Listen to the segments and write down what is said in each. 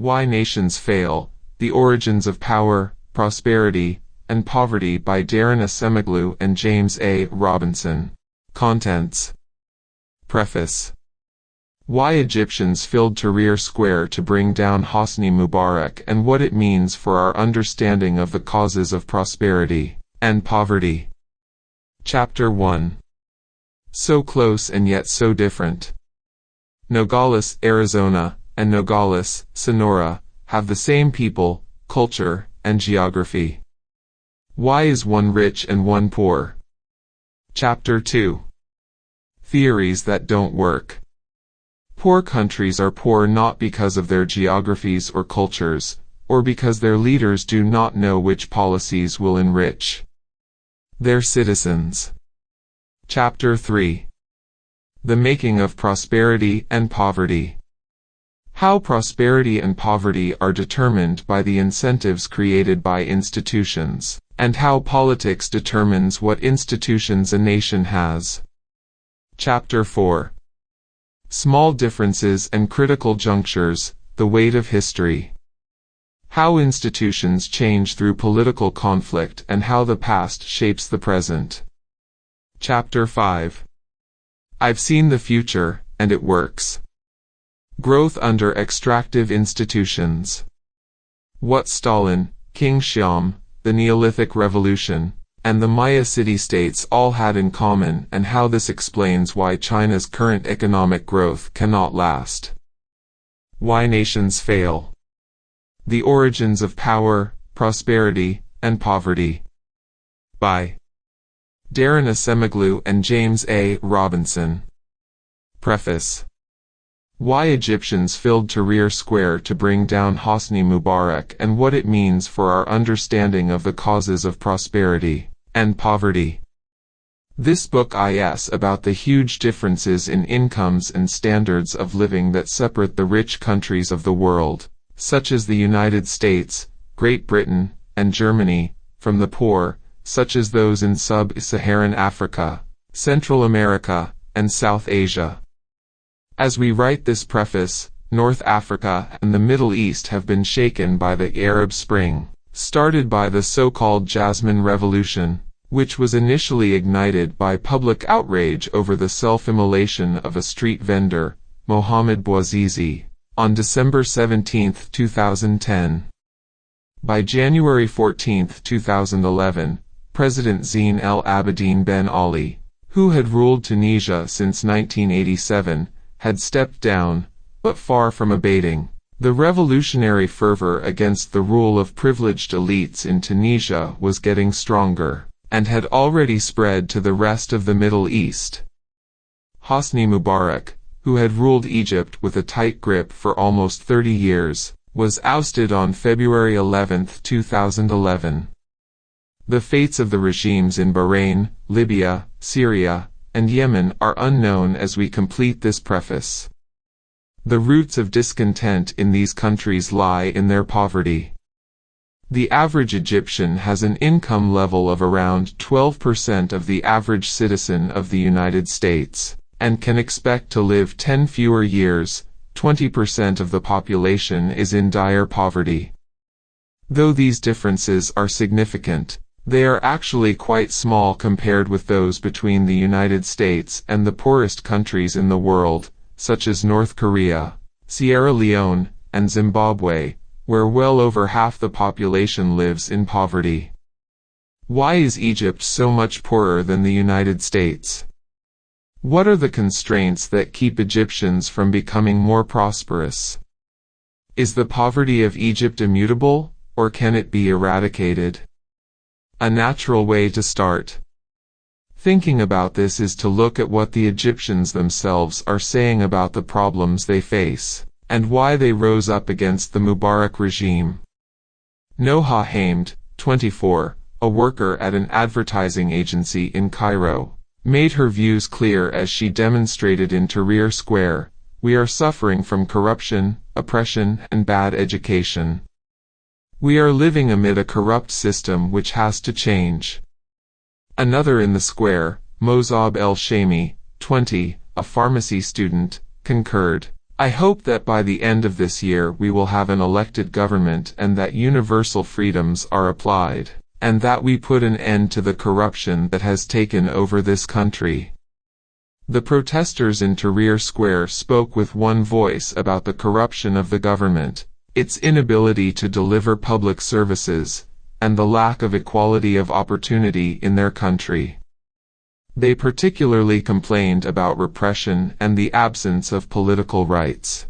Why Nations Fail, The Origins of Power, Prosperity, and Poverty by Darren Acemoglu and James A. Robinson. Contents. Preface. Why Egyptians Filled Tahrir Square to Bring Down Hosni Mubarak and What It Means for Our Understanding of the Causes of Prosperity and Poverty. Chapter 1. So Close and Yet So Different. Nogales, Arizona, and Nogales, Sonora, have the same people, culture, and geography. Why is one rich and one poor? Chapter 2. Theories that don't work. Poor countries are poor not because of their geographies or cultures, or because their leaders do not know which policies will enrich their citizens. Chapter 3. The Making of Prosperity and Poverty. How prosperity and poverty are determined by the incentives created by institutions, and how politics determines what institutions a nation has. Chapter 4. Small Differences and Critical Junctures, The Weight of History. How institutions change through political conflict and how the past shapes the present. Chapter 5. I've seen the future, and it works. Growth under extractive institutions. What Stalin, King Xiam, the Neolithic Revolution, and the Maya city-states all had in common and how this explains why China's current economic growth cannot last. Why Nations Fail. The Origins of Power, Prosperity, and Poverty. By Darren Acemoglu and James A. Robinson. Preface. Why Egyptians Filled Tahrir Square to Bring Down Hosni Mubarak and What It Means for Our Understanding of the Causes of Prosperity and Poverty. This book is about the huge differences in incomes and standards of living that separate the rich countries of the world, such as the United States, Great Britain, and Germany, from the poor, such as those in sub-Saharan Africa, Central America, and South Asia. As we write this preface, North Africa and the Middle East have been shaken by the Arab Spring, started by the so-called Jasmine Revolution, which was initially ignited by public outrage over the self-immolation of a street vendor, Mohamed Bouazizi, on December 17, 2010. By January 14, 2011, President Zine El Abidine Ben Ali, who had ruled Tunisia since 1987, had stepped down, but far from abating. The revolutionary fervor against the rule of privileged elites in Tunisia was getting stronger, and had already spread to the rest of the Middle East. Hosni Mubarak, who had ruled Egypt with a tight grip for almost 30 years, was ousted on February 11, 2011. The fates of the regimes in Bahrain, Libya, Syria, and Yemen are unknown as we complete this preface. The roots of discontent in these countries lie in their poverty. The average Egyptian has an income level of around 12% of the average citizen of the United States, and can expect to live 10 fewer years. 20% of the population is in dire poverty. Though these differences are significant, they are actually quite small compared with those between the United States and the poorest countries in the world, such as North Korea, Sierra Leone, and Zimbabwe, where well over half the population lives in poverty. Why is Egypt so much poorer than the United States? What are the constraints that keep Egyptians from becoming more prosperous? Is the poverty of Egypt immutable, or can it be eradicated? A natural way to start thinking about this is to look at what the Egyptians themselves are saying about the problems they face, and why they rose up against the Mubarak regime. Noha Hamed, 24, a worker at an advertising agency in Cairo, made her views clear as she demonstrated in Tahrir Square. We are suffering from corruption, oppression, and bad education. We are living amid a corrupt system which has to change. Another in the square, Mozab El-Shami, 20, a pharmacy student, concurred. I hope that by the end of this year we will have an elected government and that universal freedoms are applied, and that we put an end to the corruption that has taken over this country." The protesters in Tahrir Square spoke with one voice about the corruption of the government, its inability to deliver public services, and the lack of equality of opportunity in their country. They particularly complained about repression and the absence of political rights.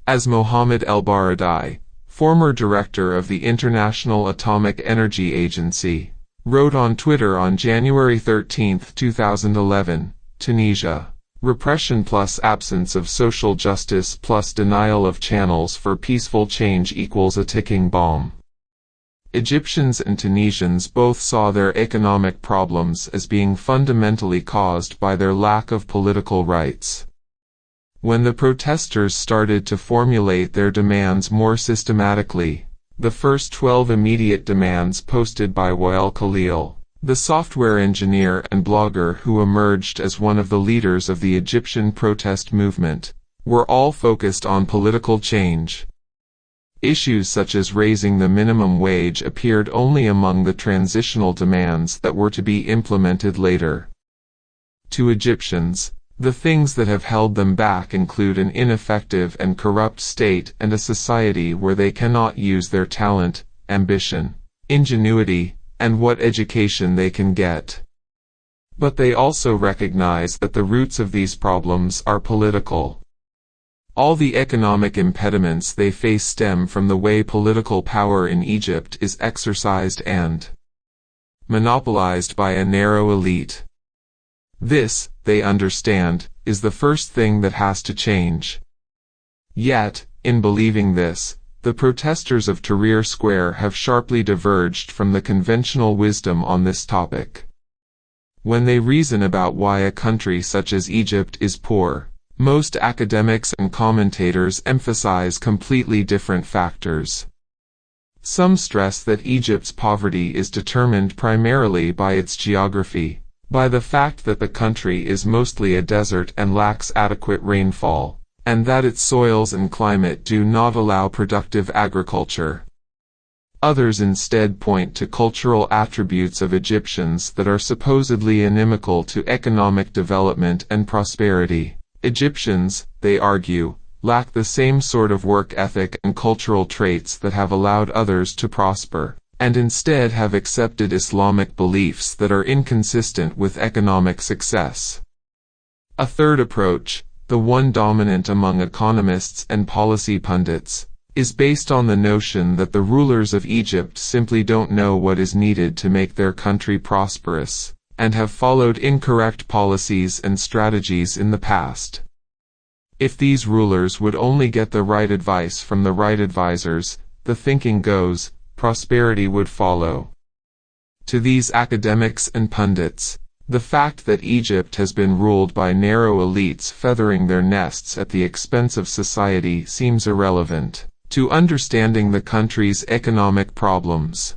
As Mohammed El-Baradei, former director of the International Atomic Energy Agency, wrote on Twitter on January 13, 2011, Tunisia, repression plus absence of social justice plus denial of channels for peaceful change equals a ticking bomb. Egyptians and Tunisians both saw their economic problems as being fundamentally caused by their lack of political rights. When the protesters started to formulate their demands more systematically, the first 12 immediate demands posted by Wael Khalil, the software engineer and blogger who emerged as one of the leaders of the Egyptian protest movement, were all focused on political change. Issues such as raising the minimum wage appeared only among the transitional demands that were to be implemented later. To Egyptians, the things that have held them back include an ineffective and corrupt state and a society where they cannot use their talent, ambition, ingenuity, and what education they can get. But they also recognize that the roots of these problems are political. All the economic impediments they face stem from the way political power in Egypt is exercised and monopolized by a narrow elite. This, they understand, is the first thing that has to change. Yet, in believing this, the protesters of Tahrir Square have sharply diverged from the conventional wisdom on this topic. When they reason about why a country such as Egypt is poor, most academics and commentators emphasize completely different factors. Some stress that Egypt's poverty is determined primarily by its geography, by the fact that the country is mostly a desert and lacks adequate rainfall, and that its soils and climate do not allow productive agriculture. Others instead point to cultural attributes of Egyptians that are supposedly inimical to economic development and prosperity. Egyptians, they argue, lack the same sort of work ethic and cultural traits that have allowed others to prosper, and instead have accepted Islamic beliefs that are inconsistent with economic success. A third approach, the one dominant among economists and policy pundits, is based on the notion that the rulers of Egypt simply don't know what is needed to make their country prosperous, and have followed incorrect policies and strategies in the past. If these rulers would only get the right advice from the right advisors, the thinking goes, prosperity would follow. To these academics and pundits, the fact that Egypt has been ruled by narrow elites feathering their nests at the expense of society seems irrelevant to understanding the country's economic problems.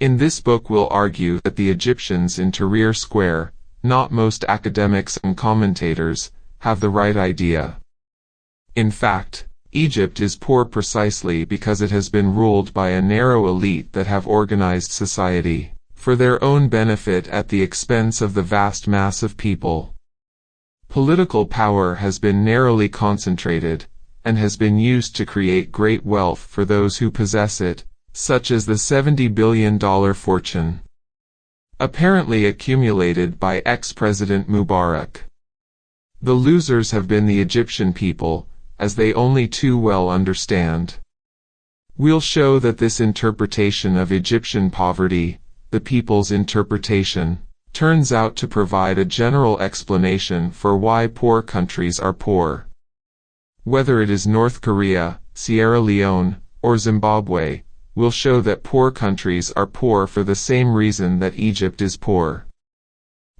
In this book we'll argue that the Egyptians in Tahrir Square, not most academics and commentators, have the right idea. In fact, Egypt is poor precisely because it has been ruled by a narrow elite that have organized society for their own benefit at the expense of the vast mass of people. Political power has been narrowly concentrated, and has been used to create great wealth for those who possess it, such as the $70 billion fortune apparently accumulated by ex-President Mubarak. The losers have been the Egyptian people, as they only too well understand. We'll show that this interpretation of Egyptian poverty, the people's interpretation, turns out to provide a general explanation for why poor countries are poor. Whether it is North Korea, Sierra Leone, or Zimbabwe, we'll show that poor countries are poor for the same reason that Egypt is poor.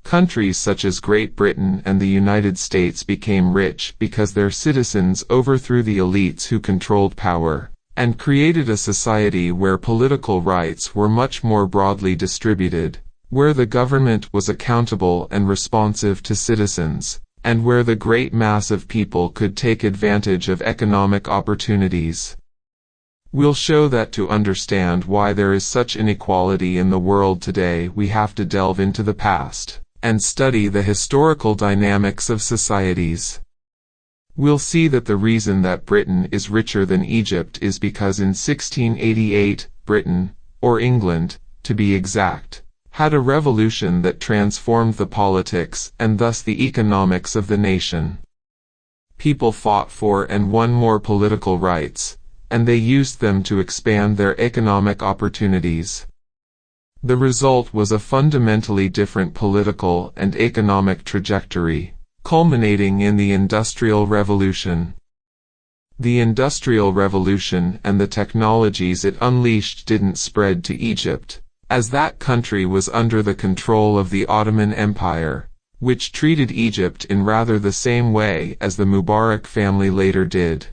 Countries such as Great Britain and the United States became rich because their citizens overthrew the elites who controlled power, and created a society where political rights were much more broadly distributed, where the government was accountable and responsive to citizens, and where the great mass of people could take advantage of economic opportunities. We'll show that to understand why there is such inequality in the world today, we have to delve into the past and study the historical dynamics of societies. We'll see that the reason that Britain is richer than Egypt is because in 1688, Britain, or England, to be exact, had a revolution that transformed the politics and thus the economics of the nation. People fought for and won more political rights, and they used them to expand their economic opportunities. The result was a fundamentally different political and economic trajectory, culminating in the Industrial Revolution. The Industrial Revolution and the technologies it unleashed didn't spread to Egypt, as that country was under the control of the Ottoman Empire, which treated Egypt in rather the same way as the Mubarak family later did.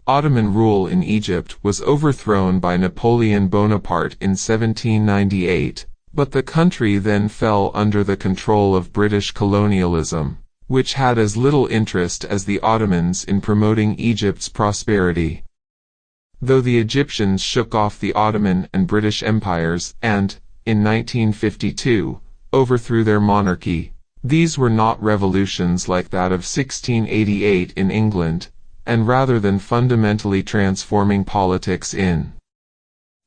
Ottoman rule in Egypt was overthrown by Napoleon Bonaparte in 1798, but the country then fell under the control of British colonialism, which had as little interest as the Ottomans in promoting Egypt's prosperity. Though the Egyptians shook off the Ottoman and British empires and, in 1952, overthrew their monarchy, these were not revolutions like that of 1688 in England, and rather than fundamentally transforming politics in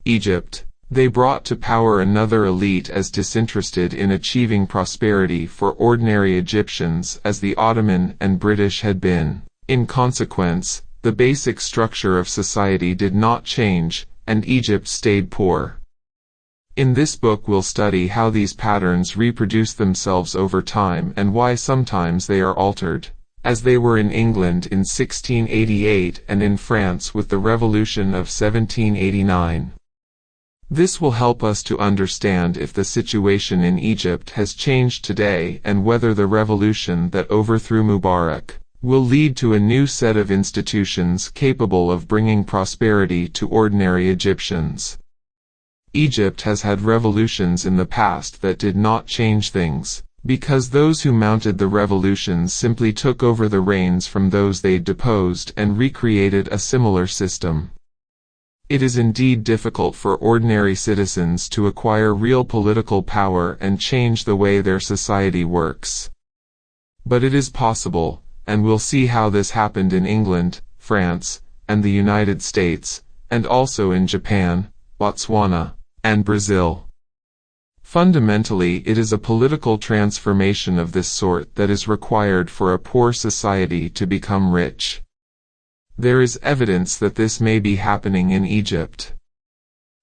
Egypt, they brought to power another elite as disinterested in achieving prosperity for ordinary Egyptians as the Ottoman and British had been. In consequence, the basic structure of society did not change, and Egypt stayed poor. In this book we'll study how these patterns reproduce themselves over time and why sometimes they are altered, as they were in England in 1688 and in France with the Revolution of 1789. This will help us to understand if the situation in Egypt has changed today and whether the revolution that overthrew Mubarak will lead to a new set of institutions capable of bringing prosperity to ordinary Egyptians. Egypt has had revolutions in the past that did not change things, because those who mounted the revolutions simply took over the reins from those they deposed and recreated a similar system. It is indeed difficult for ordinary citizens to acquire real political power and change the way their society works. But it is possible, and we'll see how this happened in England, France, and the United States, and also in Japan, Botswana, and Brazil. Fundamentally, it is a political transformation of this sort that is required for a poor society to become rich. There is evidence that this may be happening in Egypt.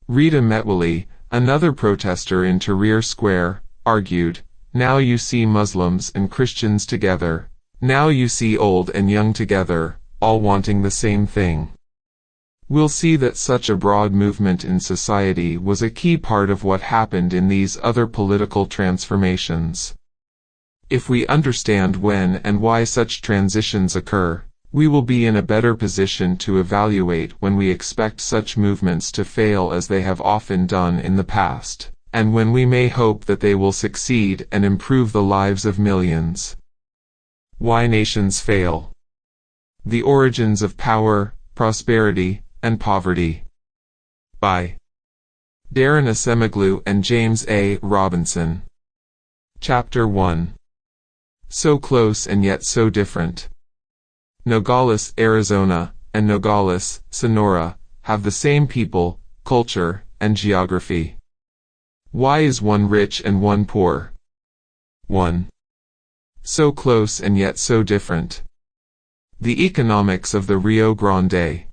Rita Metwally, another protester in Tahrir Square, argued, "Now you see Muslims and Christians together. Now you see old and young together, all wanting the same thing." We'll see that such a broad movement in society was a key part of what happened in these other political transformations. If we understand when and why such transitions occur, we will be in a better position to evaluate when we expect such movements to fail as they have often done in the past, and when we may hope that they will succeed and improve the lives of millions. Why nations fail. The origins of power, prosperity, and poverty. By Darren Acemoglu and James A. Robinson. Chapter 1. So close and yet so different. Nogales, Arizona, and Nogales, Sonora, have the same people, culture, and geography. Why is one rich and one poor? 1. So close and yet so different. The economics of the Rio Grande.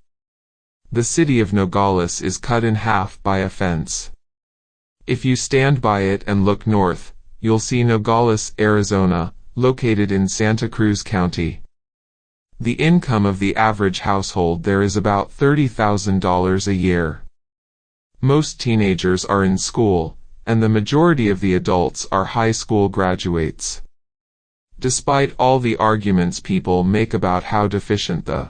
The city of Nogales is cut in half by a fence. If you stand by it and look north, you'll see Nogales, Arizona, located in Santa Cruz County. The income of the average household there is about $30,000 a year. Most teenagers are in school, and the majority of the adults are high school graduates. Despite all the arguments people make about how deficient the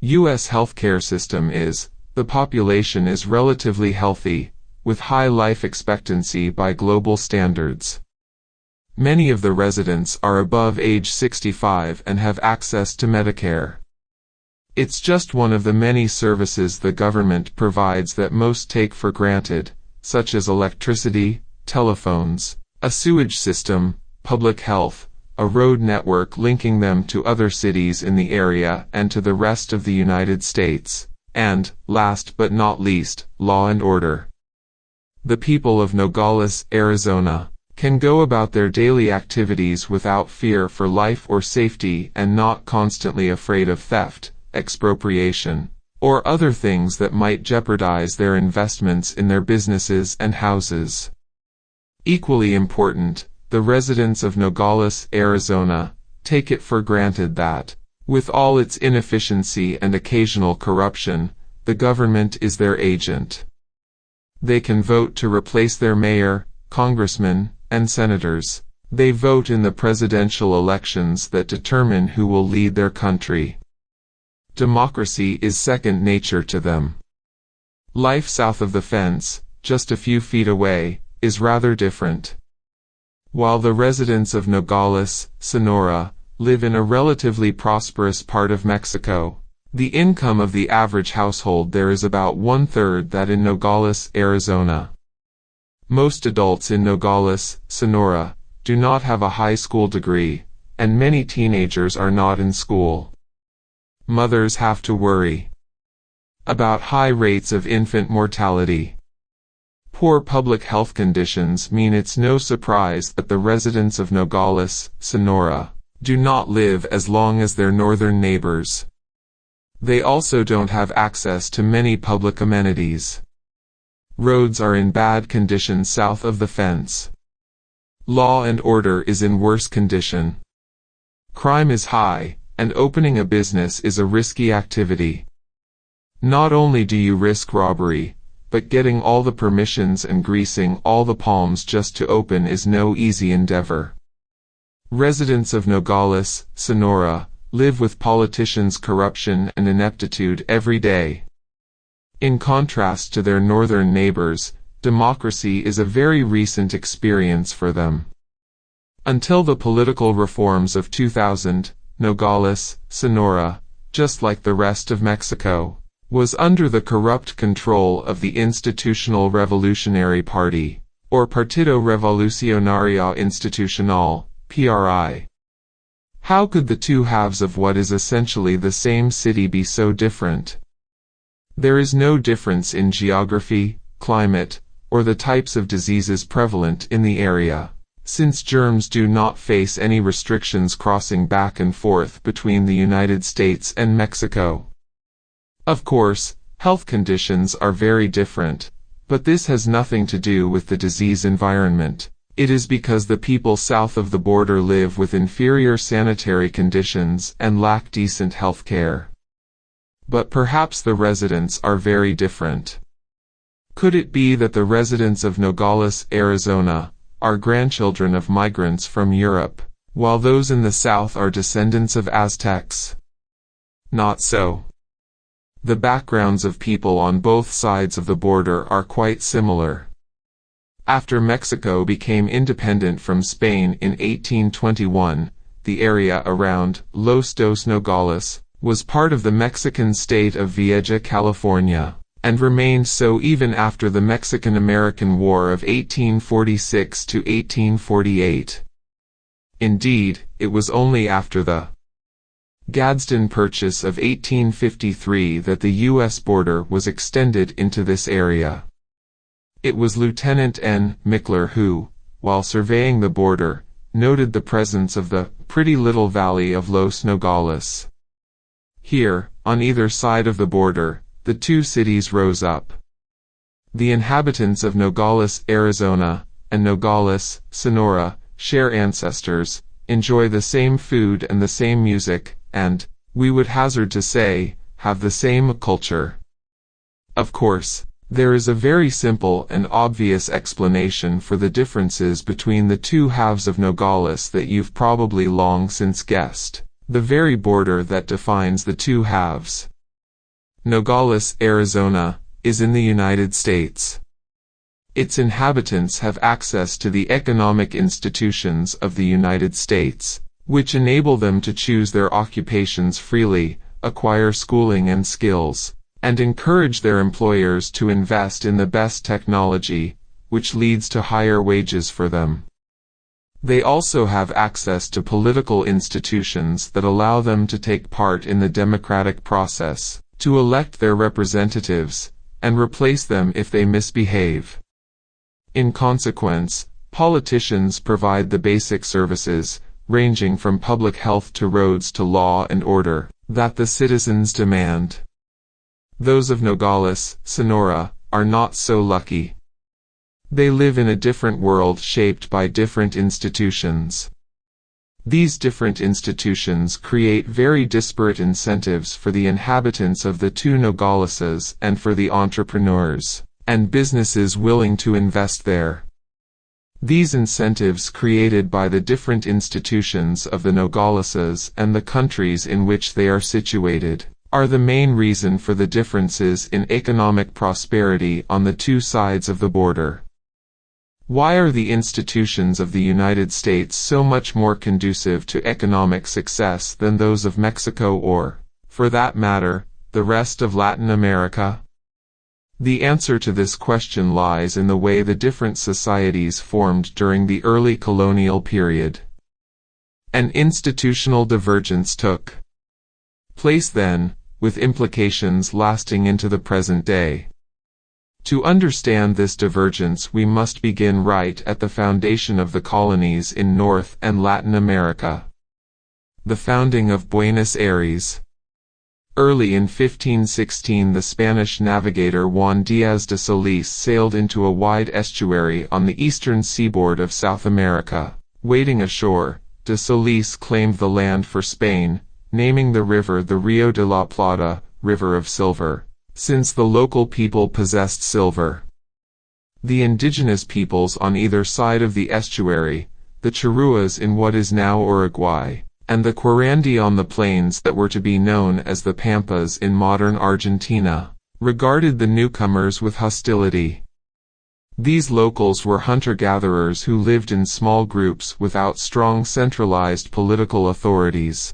U.S. healthcare system is, the population is relatively healthy, with high life expectancy by global standards. Many of the residents are above age 65 and have access to Medicare. It's just one of the many services the government provides that most take for granted, such as electricity, telephones, a sewage system, public health, a road network linking them to other cities in the area and to the rest of the United States, and, last but not least, law and order. The people of Nogales, Arizona, can go about their daily activities without fear for life or safety and not constantly afraid of theft, expropriation, or other things that might jeopardize their investments in their businesses and houses. Equally important, the residents of Nogales, Arizona, take it for granted that, with all its inefficiency and occasional corruption, the government is their agent. They can vote to replace their mayor, congressmen, and senators. They vote in the presidential elections that determine who will lead their country. Democracy is second nature to them. Life south of the fence, just a few feet away, is rather different. While the residents of Nogales, Sonora, live in a relatively prosperous part of Mexico, the income of the average household there is about one-third that in Nogales, Arizona. Most adults in Nogales, Sonora, do not have a high school degree, and many teenagers are not in school. Mothers have to worry about high rates of infant mortality. Poor public health conditions mean it's no surprise that the residents of Nogales, Sonora, do not live as long as their northern neighbors. They also don't have access to many public amenities. Roads are in bad condition south of the fence. Law and order is in worse condition. Crime is high, and opening a business is a risky activity. Not only do you risk robbery, but getting all the permissions and greasing all the palms just to open is no easy endeavor. Residents of Nogales, Sonora, live with politicians' corruption and ineptitude every day. In contrast to their northern neighbors, democracy is a very recent experience for them. Until the political reforms of 2000, Nogales, Sonora, just like the rest of Mexico, was under the corrupt control of the Institutional Revolutionary Party, or Partido Revolucionario Institucional, PRI. How could the two halves of what is essentially the same city be so different? There is no difference in geography, climate, or the types of diseases prevalent in the area, since germs do not face any restrictions crossing back and forth between the United States and Mexico. Of course, health conditions are very different, but this has nothing to do with the disease environment. It is because the people south of the border live with inferior sanitary conditions and lack decent health care. But perhaps the residents are very different. Could it be that the residents of Nogales, Arizona, are grandchildren of migrants from Europe, while those in the south are descendants of Aztecs? Not so. The backgrounds of people on both sides of the border are quite similar. After Mexico became independent from Spain in 1821, the area around Los Dos Nogales was part of the Mexican state of Villa, California, and remained so even after the Mexican-American War of 1846 to 1848. Indeed, it was only after the Gadsden Purchase of 1853 that the U.S. border was extended into this area. It was Lieutenant N. Mickler who, while surveying the border, noted the presence of the pretty little valley of Los Nogales. Here, on either side of the border, the two cities rose up. The inhabitants of Nogales, Arizona, and Nogales, Sonora, share ancestors, enjoy the same food and the same music, and, we would hazard to say, have the same culture. Of course, there is a very simple and obvious explanation for the differences between the two halves of Nogales that you've probably long since guessed, the very border that defines the two halves. Nogales, Arizona, is in the United States. Its inhabitants have access to the economic institutions of the United States, which enable them to choose their occupations freely, acquire schooling and skills, and encourage their employers to invest in the best technology, which leads to higher wages for them. They also have access to political institutions that allow them to take part in the democratic process, to elect their representatives, and replace them if they misbehave. In consequence, politicians provide the basic services, ranging from public health to roads to law and order, that the citizens demand. Those of Nogales, Sonora, are not so lucky. They live in a different world shaped by different institutions. These different institutions create very disparate incentives for the inhabitants of the two Nogaleses and for the entrepreneurs and businesses willing to invest there. These incentives created by the different institutions of the Nogaleses and the countries in which they are situated are the main reason for the differences in economic prosperity on the two sides of the border. Why are the institutions of the United States so much more conducive to economic success than those of Mexico or, for that matter, the rest of Latin America? The answer to this question lies in the way the different societies formed during the early colonial period. An institutional divergence took place then, with implications lasting into the present day. To understand this divergence, we must begin right at the foundation of the colonies in North and Latin America. The founding of Buenos Aires. Early in 1516, the Spanish navigator Juan Díaz de Solís sailed into a wide estuary on the eastern seaboard of South America. Wading ashore, de Solís claimed the land for Spain, naming the river the Rio de la Plata, River of Silver, since the local people possessed silver. The indigenous peoples on either side of the estuary, the Charruas in what is now Uruguay, and the Quirandi on the plains that were to be known as the Pampas in modern Argentina, regarded the newcomers with hostility. These locals were hunter-gatherers who lived in small groups without strong centralized political authorities.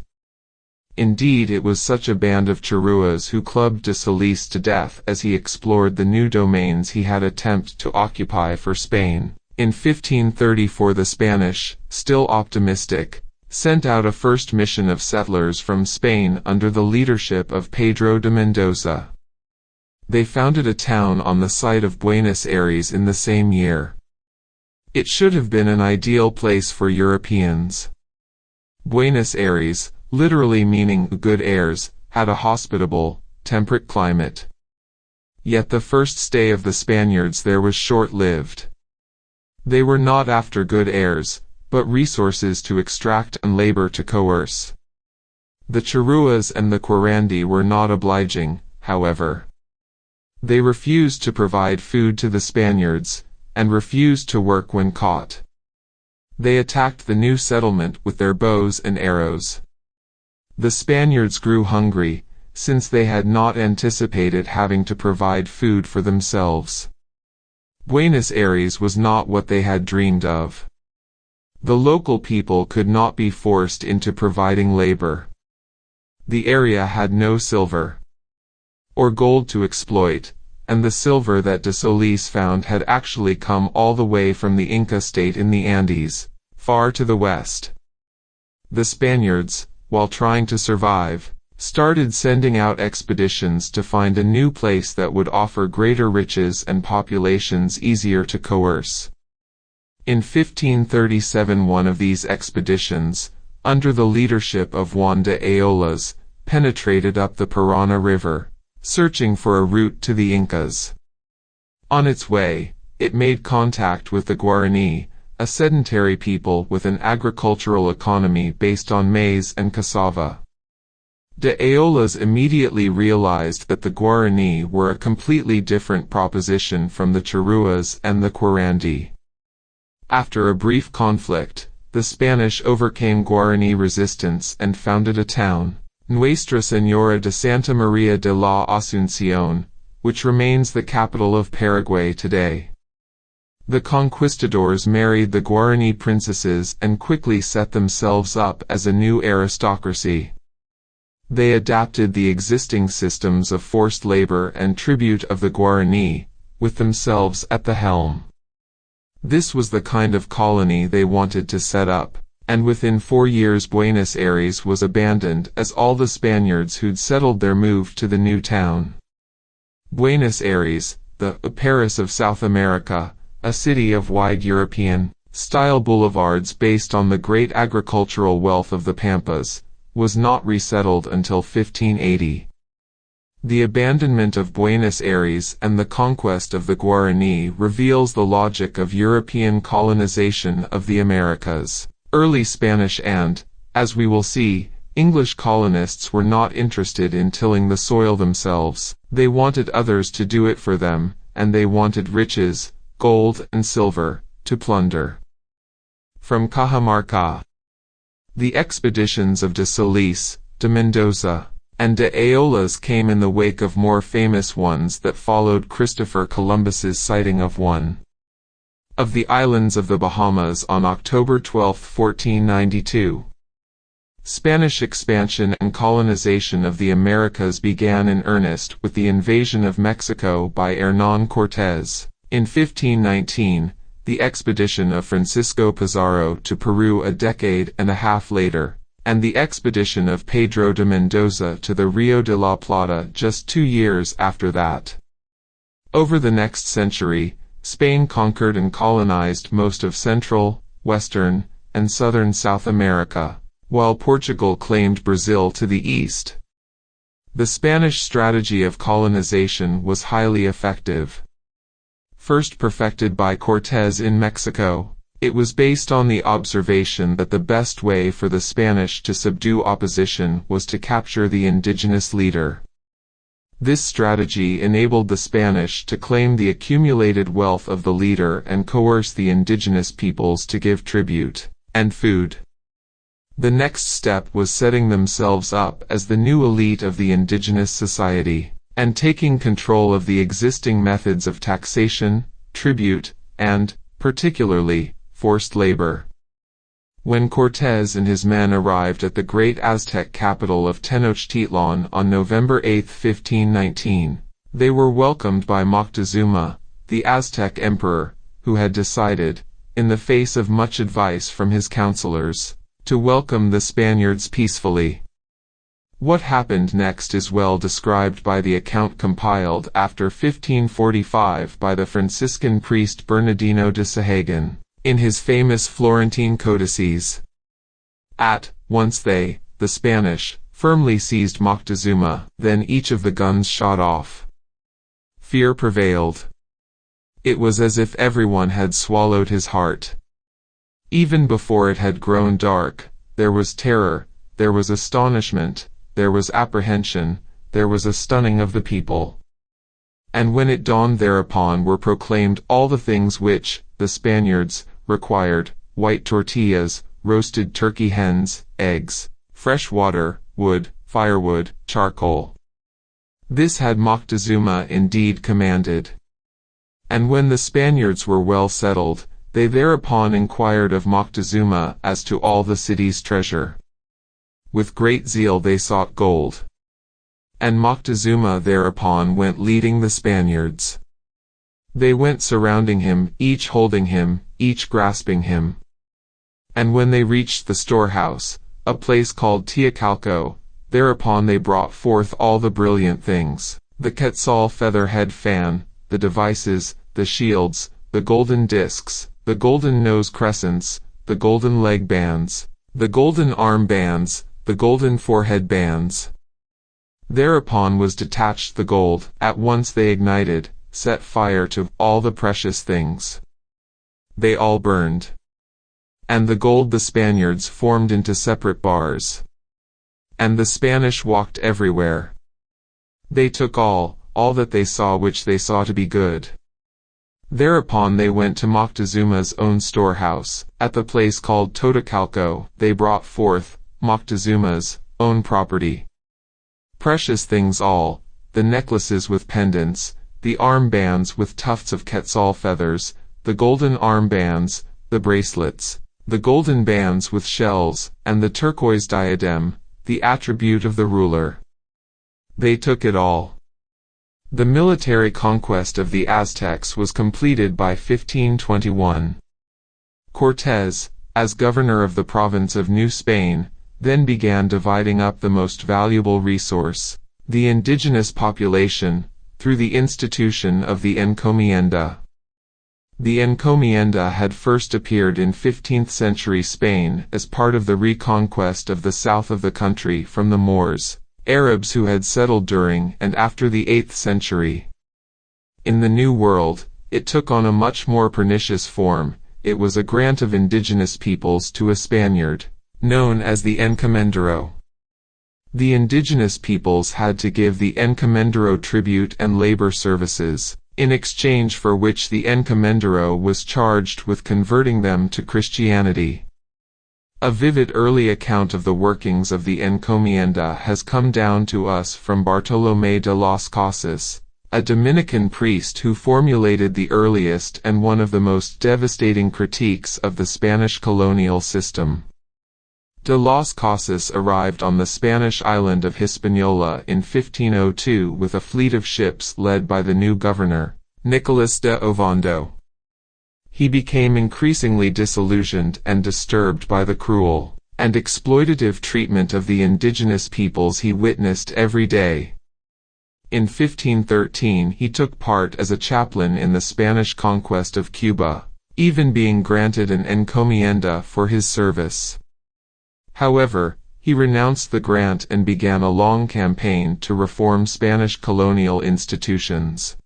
Indeed, it was such a band of Charruas who clubbed de Solís to death as he explored the new domains he had attempted to occupy for Spain. In 1534, the Spanish, still optimistic, sent out a first mission of settlers from Spain under the leadership of Pedro de Mendoza. They founded a town on the site of Buenos Aires in the same year. It should have been an ideal place for Europeans. Buenos Aires, literally meaning good airs, had a hospitable, temperate climate. Yet the first stay of the Spaniards there was short-lived. They were not after good airs, but resources to extract and labor to coerce. The Charruas and the Quirandi were not obliging, however. They refused to provide food to the Spaniards, and refused to work when caught. They attacked the new settlement with their bows and arrows. The Spaniards grew hungry, since they had not anticipated having to provide food for themselves. Buenos Aires was not what they had dreamed of. The local people could not be forced into providing labor. The area had no silver or gold to exploit, and the silver that de Solís found had actually come all the way from the Inca state in the Andes, far to the west. The Spaniards, while trying to survive, started sending out expeditions to find a new place that would offer greater riches and populations easier to coerce. In 1537, one of these expeditions, under the leadership of Juan de Ayolas, penetrated up the Parana River, searching for a route to the Incas. On its way, it made contact with the Guarani, a sedentary people with an agricultural economy based on maize and cassava. De Ayolas immediately realized that the Guarani were a completely different proposition from the Charruas and the Quirandi. After a brief conflict, the Spanish overcame Guarani resistance and founded a town, Nuestra Señora de Santa María de la Asunción, which remains the capital of Paraguay today. The conquistadors married the Guarani princesses and quickly set themselves up as a new aristocracy. They adapted the existing systems of forced labor and tribute of the Guarani, with themselves at the helm. This was the kind of colony they wanted to set up, and within 4 years Buenos Aires was abandoned as all the Spaniards who'd settled there moved to the new town. Buenos Aires, the Paris of South America, a city of wide European-style boulevards based on the great agricultural wealth of the Pampas, was not resettled until 1580. The abandonment of Buenos Aires and the conquest of the Guarani reveals the logic of European colonization of the Americas. Early Spanish and, as we will see, English colonists were not interested in tilling the soil themselves. They wanted others to do it for them, and they wanted riches, gold and silver, to plunder. From Cajamarca. The expeditions of de Solis, de Mendoza, and de Ayolas came in the wake of more famous ones that followed Christopher Columbus's sighting of one of the islands of the Bahamas on October 12, 1492. Spanish expansion and colonization of the Americas began in earnest with the invasion of Mexico by Hernán Cortés. In 1519, the expedition of Francisco Pizarro to Peru a decade and a half later, and the expedition of Pedro de Mendoza to the Rio de la Plata just 2 years after that. Over the next century, Spain conquered and colonized most of Central, Western, and Southern South America, while Portugal claimed Brazil to the east. The Spanish strategy of colonization was highly effective. First perfected by Cortés in Mexico, it was based on the observation that the best way for the Spanish to subdue opposition was to capture the indigenous leader. This strategy enabled the Spanish to claim the accumulated wealth of the leader and coerce the indigenous peoples to give tribute and food. The next step was setting themselves up as the new elite of the indigenous society, and taking control of the existing methods of taxation, tribute, and, particularly, forced labor. When Cortés and his men arrived at the great Aztec capital of Tenochtitlan on November 8, 1519, they were welcomed by Moctezuma, the Aztec emperor, who had decided, in the face of much advice from his counselors, to welcome the Spaniards peacefully. What happened next is well described by the account compiled after 1545 by the Franciscan priest Bernardino de Sahagun, in his famous Florentine codices. At once they, the Spanish, firmly seized Moctezuma, then each of the guns shot off. Fear prevailed. It was as if everyone had swallowed his heart. Even before it had grown dark, there was terror, there was astonishment, there was apprehension, there was a stunning of the people. And when it dawned thereupon were proclaimed all the things which, the Spaniards, required: white tortillas, roasted turkey hens, eggs, fresh water, wood, firewood, charcoal. This had Moctezuma indeed commanded. And when the Spaniards were well settled, they thereupon inquired of Moctezuma as to all the city's treasure. With great zeal they sought gold. And Moctezuma thereupon went leading the Spaniards. They went surrounding him, each holding him, each grasping him. And when they reached the storehouse, a place called Teocalco, thereupon they brought forth all the brilliant things: the quetzal feather head fan, the devices, the shields, the golden discs, the golden nose crescents, the golden leg bands, the golden arm bands, the golden forehead bands. Thereupon was detached the gold. At once they ignited, set fire to all the precious things. They all burned. And the gold the Spaniards formed into separate bars. And the Spanish walked everywhere. They took all that they saw which they saw to be good. Thereupon they went to Moctezuma's own storehouse, at the place called Totocalco. They brought forth Moctezuma's own property. Precious things all, the necklaces with pendants, the arm bands with tufts of quetzal feathers, the golden armbands, the bracelets, the golden bands with shells, and the turquoise diadem, the attribute of the ruler. They took it all. The military conquest of the Aztecs was completed by 1521. Cortés, as governor of the province of New Spain, then began dividing up the most valuable resource, the indigenous population, through the institution of the encomienda. The encomienda had first appeared in 15th-century Spain as part of the reconquest of the south of the country from the Moors, Arabs who had settled during and after the 8th century. In the New World, it took on a much more pernicious form. It was a grant of indigenous peoples to a Spaniard, known as the encomendero. The indigenous peoples had to give the encomendero tribute and labor services, in exchange for which the encomendero was charged with converting them to Christianity. A vivid early account of the workings of the encomienda has come down to us from Bartolomé de las Casas, a Dominican priest who formulated the earliest and one of the most devastating critiques of the Spanish colonial system. De las Casas arrived on the Spanish island of Hispaniola in 1502 with a fleet of ships led by the new governor, Nicolas de Ovando. He became increasingly disillusioned and disturbed by the cruel and exploitative treatment of the indigenous peoples he witnessed every day. In 1513 he took part as a chaplain in the Spanish conquest of Cuba, even being granted an encomienda for his service. However, he renounced the grant and began a long campaign to reform Spanish colonial institutions.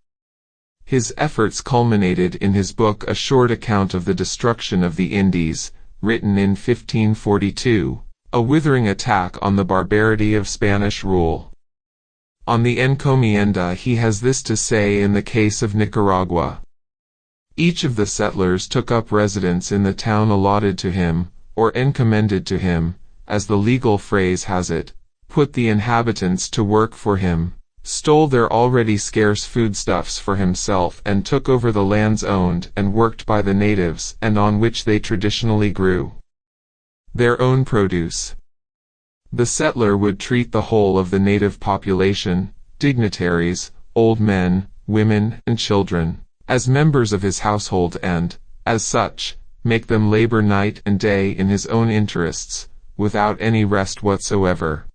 His efforts culminated in his book A Short Account of the Destruction of the Indies, written in 1542, a withering attack on the barbarity of Spanish rule. On the encomienda he has this to say in the case of Nicaragua. Each of the settlers took up residence in the town allotted to him, or encommended to him, as the legal phrase has it, put the inhabitants to work for him, stole their already scarce foodstuffs for himself and took over the lands owned and worked by the natives and on which they traditionally grew their own produce. The settler would treat the whole of the native population, dignitaries, old men, women, and children, as members of his household and, as such, make them labor night and day in his own interests, without any rest whatsoever.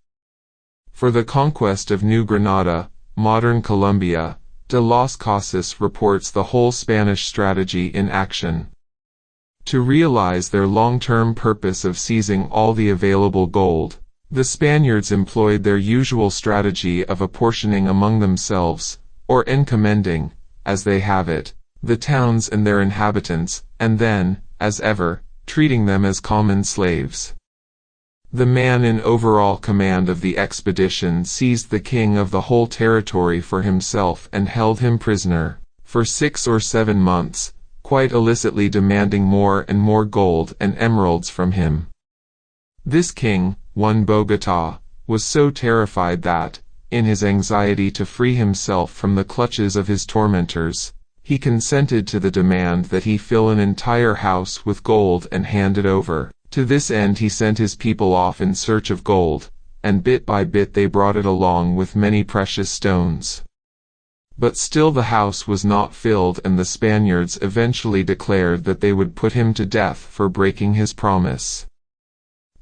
For the conquest of New Granada, modern Colombia, de las Casas reports the whole Spanish strategy in action. To realize their long-term purpose of seizing all the available gold, the Spaniards employed their usual strategy of apportioning among themselves, or encommending, as they have it, the towns and their inhabitants, and then, as ever, treating them as common slaves. The man in overall command of the expedition seized the king of the whole territory for himself and held him prisoner, for 6 or 7 months, quite illicitly demanding more and more gold and emeralds from him. This king, one Bogota, was so terrified that, in his anxiety to free himself from the clutches of his tormentors, he consented to the demand that he fill an entire house with gold and hand it over. To this end he sent his people off in search of gold, and bit by bit they brought it along with many precious stones. But still the house was not filled, and the Spaniards eventually declared that they would put him to death for breaking his promise.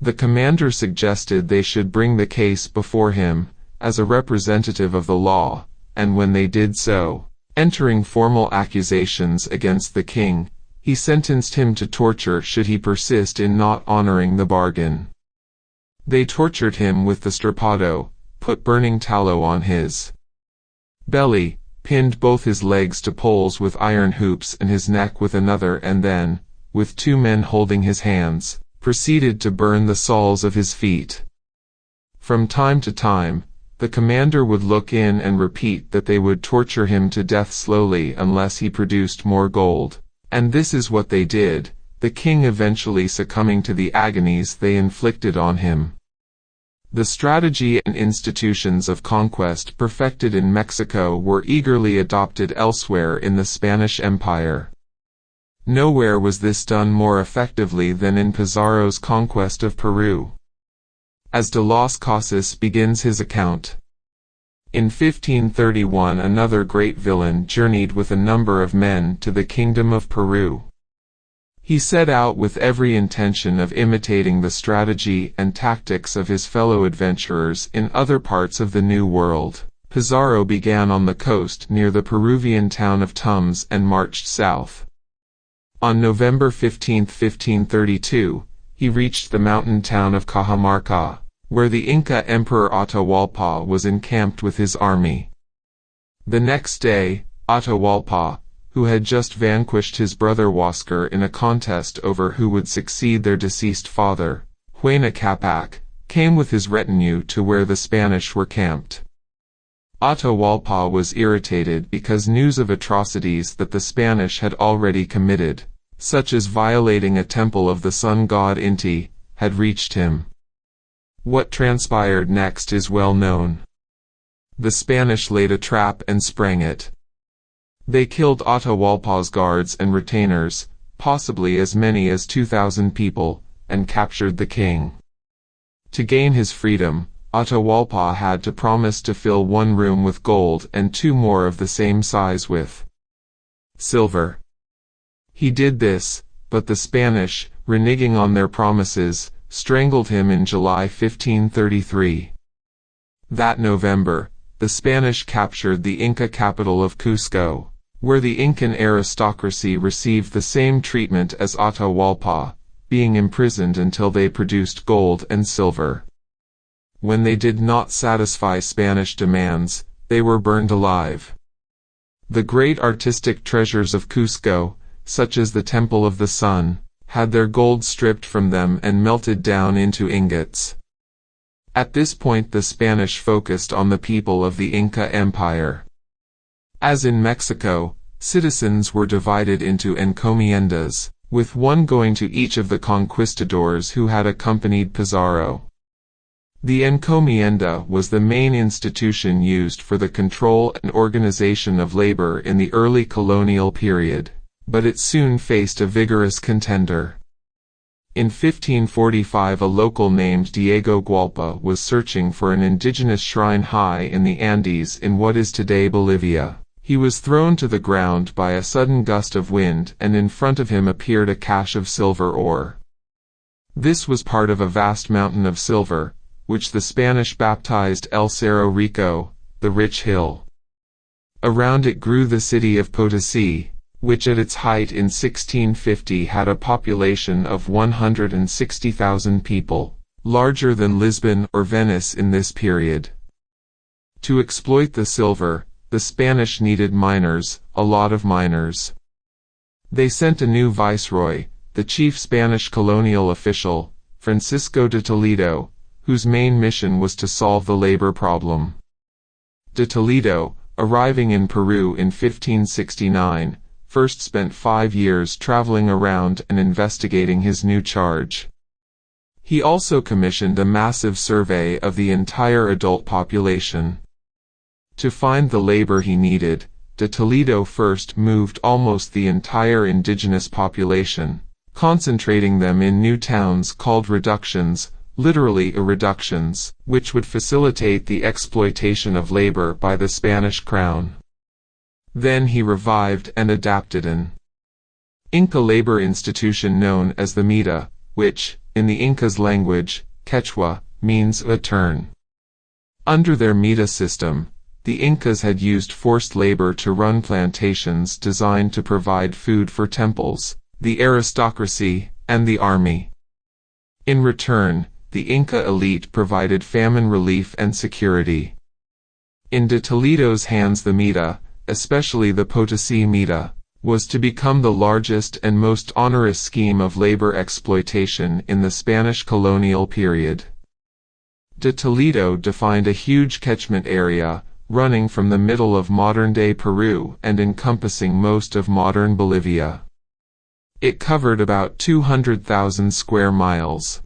The commander suggested they should bring the case before him, as a representative of the law, and when they did so, entering formal accusations against the king, he sentenced him to torture should he persist in not honoring the bargain. They tortured him with the strappado, put burning tallow on his belly, pinned both his legs to poles with iron hoops and his neck with another, and then, with 2 men holding his hands, proceeded to burn the soles of his feet. From time to time, the commander would look in and repeat that they would torture him to death slowly unless he produced more gold. And this is what they did, the king eventually succumbing to the agonies they inflicted on him. The strategy and institutions of conquest perfected in Mexico were eagerly adopted elsewhere in the Spanish Empire. Nowhere was this done more effectively than in Pizarro's conquest of Peru. As de las Casas begins his account. In 1531 another great villain journeyed with a number of men to the kingdom of Peru. He set out with every intention of imitating the strategy and tactics of his fellow adventurers in other parts of the New World. Pizarro began on the coast near the Peruvian town of Tumbes and marched south. On November 15, 1532, he reached the mountain town of Cajamarca, where the Inca Emperor Atahualpa was encamped with his army. The next day, Atahualpa, who had just vanquished his brother Huáscar in a contest over who would succeed their deceased father, Huayna Cápac, came with his retinue to where the Spanish were camped. Atahualpa was irritated because news of atrocities that the Spanish had already committed, such as violating a temple of the sun god Inti, had reached him. What transpired next is well known. The Spanish laid a trap and sprang it. They killed Atahualpa's guards and retainers, possibly as many as 2,000 people, and captured the king. To gain his freedom, Atahualpa had to promise to fill one room with gold and two more of the same size with silver. He did this, but the Spanish, reneging on their promises, strangled him in July 1533. That November, the Spanish captured the Inca capital of Cusco, where the Incan aristocracy received the same treatment as Atahualpa, being imprisoned until they produced gold and silver. When they did not satisfy Spanish demands, they were burned alive. The great artistic treasures of Cusco, such as the Temple of the Sun, had their gold stripped from them and melted down into ingots. At this point the Spanish focused on the people of the Inca Empire. As in Mexico, citizens were divided into encomiendas, with one going to each of the conquistadors who had accompanied Pizarro. The encomienda was the main institution used for the control and organization of labor in the early colonial period, but it soon faced a vigorous contender. In 1545 a local named Diego Gualpa was searching for an indigenous shrine high in the Andes in what is today Bolivia. He was thrown to the ground by a sudden gust of wind and in front of him appeared a cache of silver ore. This was part of a vast mountain of silver, which the Spanish baptized El Cerro Rico, the rich hill. Around it grew the city of Potosí, which at its height in 1650 had a population of 160,000 people, larger than Lisbon or Venice in this period. To exploit the silver, the Spanish needed miners, a lot of miners. They sent a new viceroy, the chief Spanish colonial official, Francisco de Toledo, whose main mission was to solve the labor problem. De Toledo, arriving in Peru in 1569, first spent 5 years traveling around and investigating his new charge. He also commissioned a massive survey of the entire adult population. To find the labor he needed, de Toledo first moved almost the entire indigenous population, concentrating them in new towns called reductions, literally irreductions, which would facilitate the exploitation of labor by the Spanish crown. Then he revived and adapted an Inca labor institution known as the Mita, which, in the Inca's language, Quechua, means a turn. Under their Mita system, the Incas had used forced labor to run plantations designed to provide food for temples, the aristocracy, and the army. In return, the Inca elite provided famine relief and security. In de Toledo's hands the Mita, especially the Potosí Mita, was to become the largest and most onerous scheme of labor exploitation in the Spanish colonial period. De Toledo defined a huge catchment area, running from the middle of modern-day Peru and encompassing most of modern Bolivia. It covered about 200,000 square miles.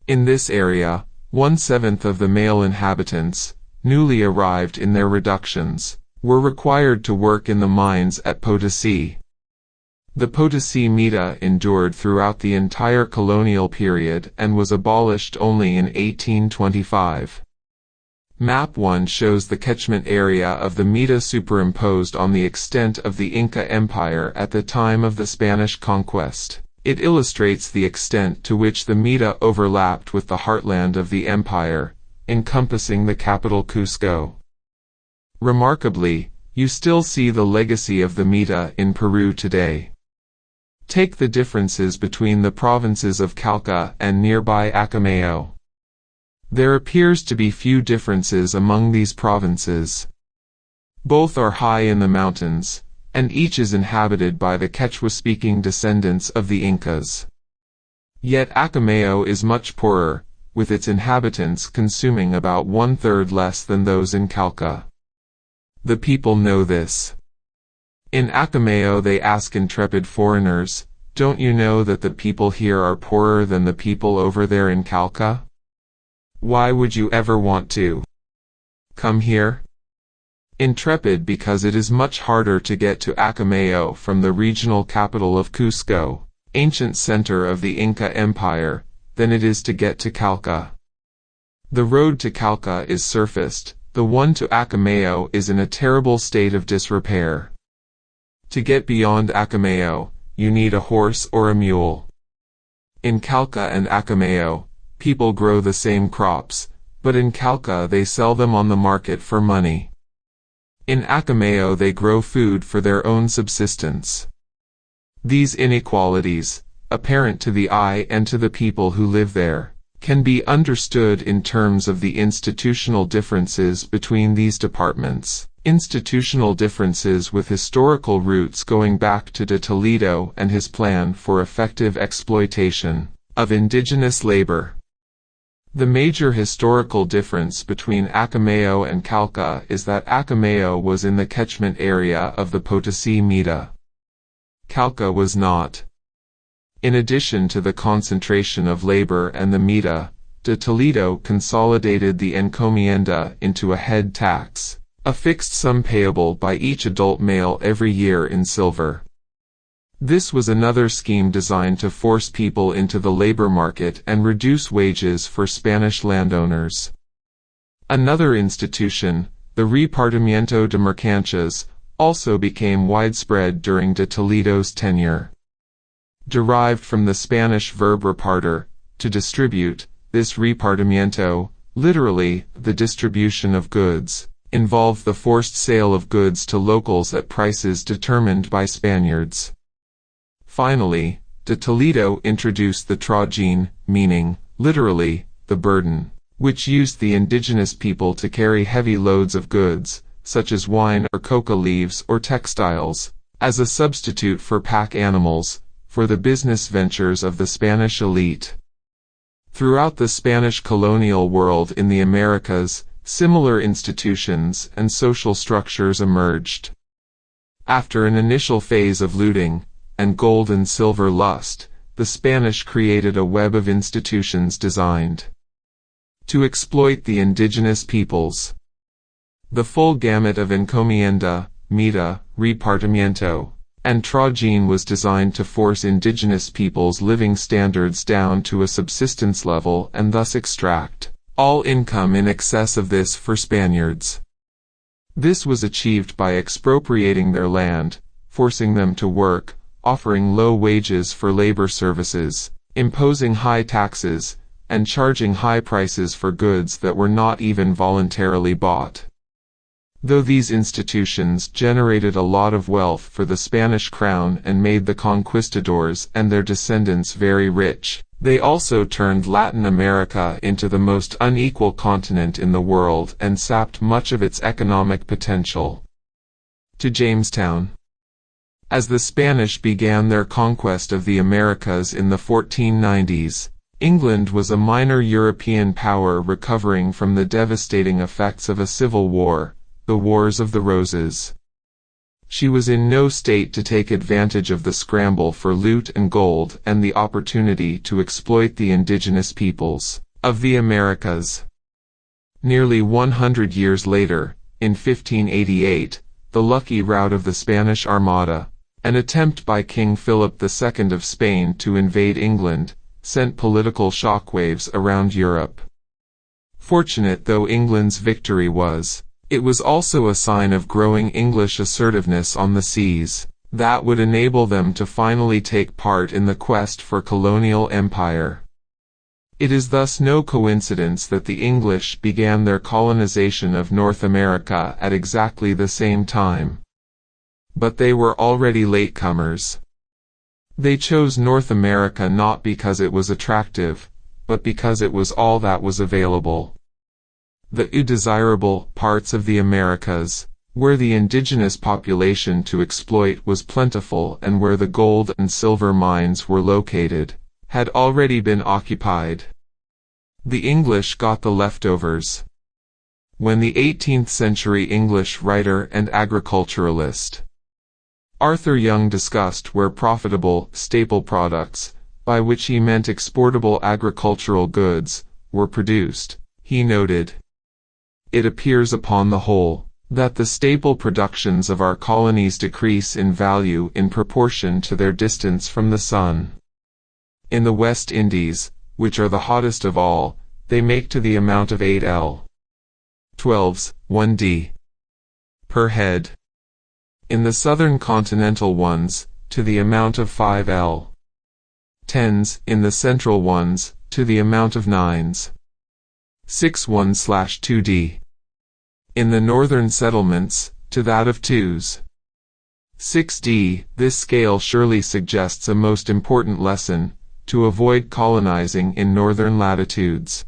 In this area, 1/7 of the male inhabitants, newly arrived in their reductions, were required to work in the mines at Potosí. The Potosi Mita endured throughout the entire colonial period and was abolished only in 1825. Map 1 shows the catchment area of the Mita superimposed on the extent of the Inca Empire at the time of the Spanish conquest. It illustrates the extent to which the Mita overlapped with the heartland of the empire, encompassing the capital Cusco. Remarkably, you still see the legacy of the Mita in Peru today. Take the differences between the provinces of Cauca and nearby Acemoglu. There appears to be few differences among these provinces. Both are high in the mountains, and each is inhabited by the Quechua-speaking descendants of the Incas. Yet Acemoglu is much poorer, with its inhabitants consuming about 1/3 less than those in Cauca. The people know this. In Acemoglu they ask intrepid foreigners, "Don't you know that the people here are poorer than the people over there in Cauca? Why would you ever want to come here?" Intrepid because it is much harder to get to Acemoglu from the regional capital of Cusco, ancient center of the Inca Empire, than it is to get to Cauca. The road to Cauca is surfaced, the one to Acemoglu is in a terrible state of disrepair. To get beyond Acemoglu, you need a horse or a mule. In Cauca and Acemoglu, people grow the same crops, but in Cauca they sell them on the market for money. In Acemoglu they grow food for their own subsistence. These inequalities, apparent to the eye and to the people who live there, can be understood in terms of the institutional differences between these departments. Institutional differences with historical roots going back to de Toledo and his plan for effective exploitation of indigenous labor. The major historical difference between Acemoglu and Cauca is that Acemoglu was in the catchment area of the Potosi Mita. Cauca was not. In addition to the concentration of labor and the Mita, de Toledo consolidated the encomienda into a head tax, a fixed sum payable by each adult male every year in silver. This was another scheme designed to force people into the labor market and reduce wages for Spanish landowners. Another institution, the repartimiento de mercancías, also became widespread during de Toledo's tenure. Derived from the Spanish verb repartir, to distribute, this repartimiento, literally, the distribution of goods, involved the forced sale of goods to locals at prices determined by Spaniards. Finally, de Toledo introduced the trajin, meaning, literally, the burden, which used the indigenous people to carry heavy loads of goods, such as wine or coca leaves or textiles, as a substitute for pack animals, for the business ventures of the Spanish elite. Throughout the Spanish colonial world in the Americas, similar institutions and social structures emerged. After an initial phase of looting and gold and silver lust, the Spanish created a web of institutions designed to exploit the indigenous peoples. The full gamut of encomienda, mita, repartimiento, and trajin was designed to force indigenous peoples' living standards down to a subsistence level and thus extract all income in excess of this for Spaniards. This was achieved by expropriating their land, forcing them to work, offering low wages for labor services, imposing high taxes, and charging high prices for goods that were not even voluntarily bought. Though these institutions generated a lot of wealth for the Spanish crown and made the conquistadors and their descendants very rich, they also turned Latin America into the most unequal continent in the world and sapped much of its economic potential. To Jamestown. As the Spanish began their conquest of the Americas in the 1490s, England was a minor European power recovering from the devastating effects of a civil war, the Wars of the Roses. She was in no state to take advantage of the scramble for loot and gold and the opportunity to exploit the indigenous peoples of the Americas. Nearly 100 years later, in 1588, the lucky rout of the Spanish Armada, An attempt by King Philip II of Spain to invade England sent political shockwaves around Europe. Fortunate though England's victory was, it was also a sign of growing English assertiveness on the seas that would enable them to finally take part in the quest for colonial empire. It is thus no coincidence that the English began their colonization of North America at exactly the same time. But they were already latecomers. They chose North America not because it was attractive, but because it was all that was available. The desirable parts of the Americas, where the indigenous population to exploit was plentiful and where the gold and silver mines were located, had already been occupied. The English got the leftovers. When the 18th-century English writer and agriculturalist Arthur Young discussed where profitable, staple products, by which he meant exportable agricultural goods, were produced, he noted, "It appears upon the whole, that the staple productions of our colonies decrease in value in proportion to their distance from the sun. In the West Indies, which are the hottest of all, they make to the amount of 8 12s, 1d per head. In the southern continental ones, to the amount of 5 10s, in the central ones, to the amount of 9s. 6 1/2d. In the northern settlements, to that of 2s. 6d. This scale surely suggests a most important lesson, to avoid colonizing in northern latitudes.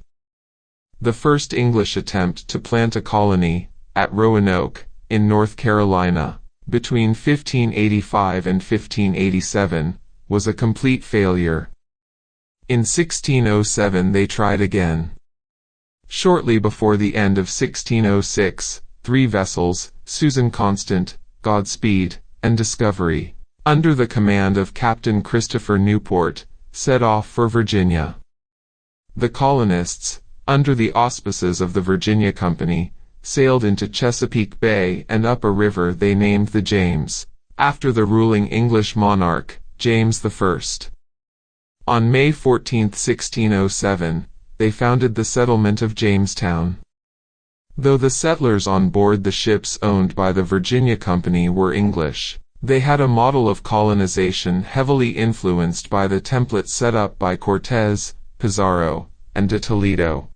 The first English attempt to plant a colony, at Roanoke, in North Carolina, between 1585 and 1587, was a complete failure. In 1607 they tried again. Shortly before the end of 1606, 3 vessels, Susan Constant, Godspeed, and Discovery, under the command of Captain Christopher Newport, set off for Virginia. The colonists, under the auspices of the Virginia Company, sailed into Chesapeake Bay and up a river they named the James, after the ruling English monarch, James I. On May 14, 1607, they founded the settlement of Jamestown. Though the settlers on board the ships owned by the Virginia Company were English, they had a model of colonization heavily influenced by the template set up by Cortés, Pizarro, and de Toledo.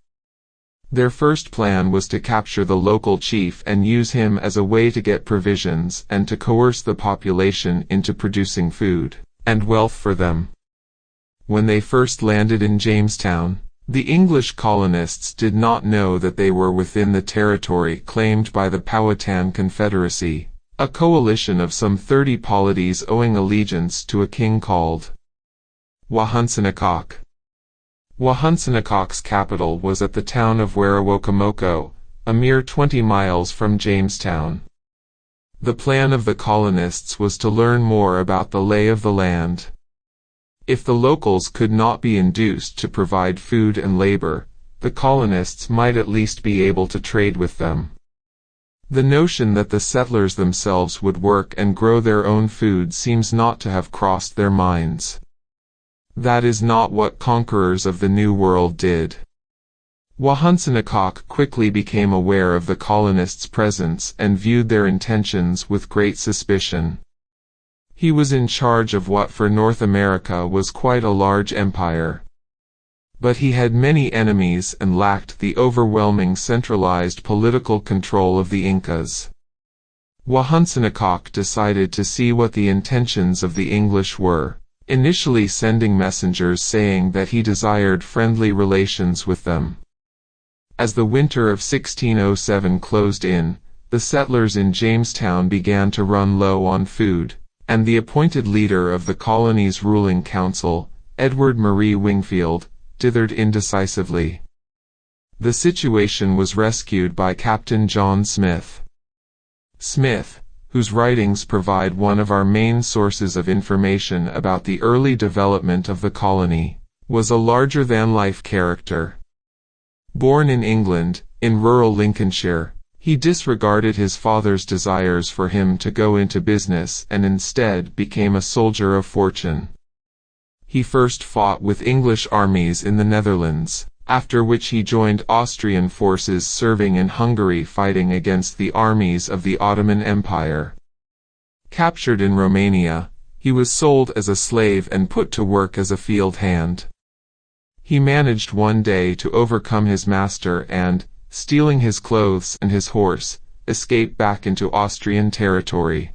Their first plan was to capture the local chief and use him as a way to get provisions and to coerce the population into producing food and wealth for them. When they first landed in Jamestown, the English colonists did not know that they were within the territory claimed by the Powhatan Confederacy, a coalition of some 30 polities owing allegiance to a king called Wahunsinekok. Wahunsinekok's capital was at the town of Werowocomoco, a mere 20 miles from Jamestown. The plan of the colonists was to learn more about the lay of the land. If the locals could not be induced to provide food and labor, the colonists might at least be able to trade with them. The notion that the settlers themselves would work and grow their own food seems not to have crossed their minds. That is not what conquerors of the New World did. Wahunsinekok quickly became aware of the colonists' presence and viewed their intentions with great suspicion. He was in charge of what for North America was quite a large empire. But he had many enemies and lacked the overwhelming centralized political control of the Incas. Wahunsinekok decided to see what the intentions of the English were, initially sending messengers saying that he desired friendly relations with them. As the winter of 1607 closed in, the settlers in Jamestown began to run low on food, and the appointed leader of the colony's ruling council, Edward Marie Wingfield, dithered indecisively. The situation was rescued by Captain John Smith. Smith, whose writings provide one of our main sources of information about the early development of the colony, was a larger-than-life character. Born in England, in rural Lincolnshire, He disregarded his father's desires for him to go into business and instead became a soldier of fortune. He first fought with English armies in the Netherlands, after which he joined Austrian forces serving in Hungary fighting against the armies of the Ottoman Empire. Captured in Romania, he was sold as a slave and put to work as a field hand. He managed one day to overcome his master and, stealing his clothes and his horse, escaped back into Austrian territory.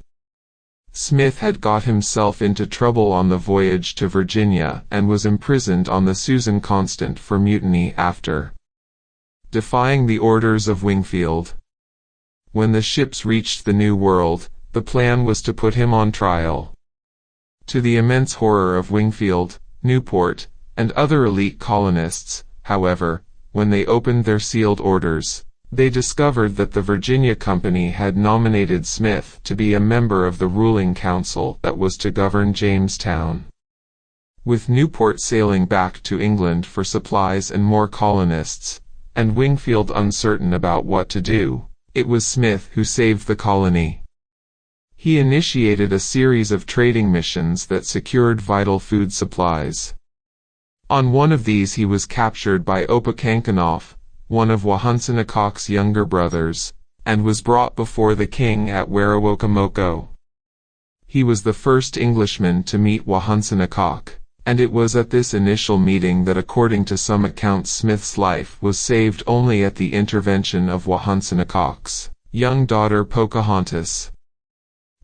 Smith had got himself into trouble on the voyage to Virginia and was imprisoned on the Susan Constant for mutiny after defying the orders of Wingfield. When the ships reached the New World, the plan was to put him on trial. To the immense horror of Wingfield, Newport, and other elite colonists, however, when they opened their sealed orders, they discovered that the Virginia Company had nominated Smith to be a member of the ruling council that was to govern Jamestown. With Newport sailing back to England for supplies and more colonists, and Wingfield uncertain about what to do, it was Smith who saved the colony. He initiated a series of trading missions that secured vital food supplies. On one of these he was captured by Opechancanough, one of Wahunsinecauc's younger brothers, and was brought before the king at Werowocomoco. He was the first Englishman to meet Wahunsinecauc, and it was at this initial meeting that according to some accounts Smith's life was saved only at the intervention of Wahunsinecauc's young daughter Pocahontas.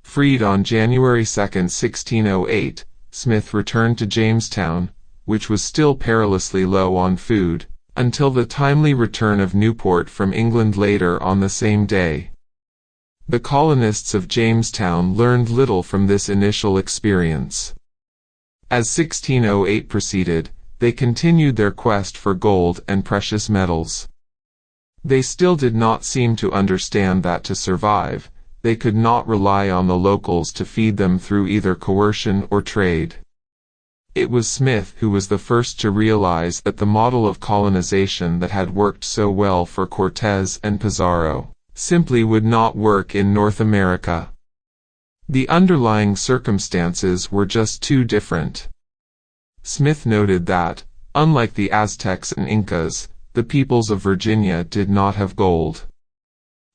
Freed on January 2, 1608, Smith returned to Jamestown, which was still perilously low on food, until the timely return of Newport from England later on the same day. The colonists of Jamestown learned little from this initial experience. As 1608 proceeded, they continued their quest for gold and precious metals. They still did not seem to understand that to survive, they could not rely on the locals to feed them through either coercion or trade. It was Smith who was the first to realize that the model of colonization that had worked so well for Cortés and Pizarro simply would not work in North America. The underlying circumstances were just too different. Smith noted that, unlike the Aztecs and Incas, the peoples of Virginia did not have gold.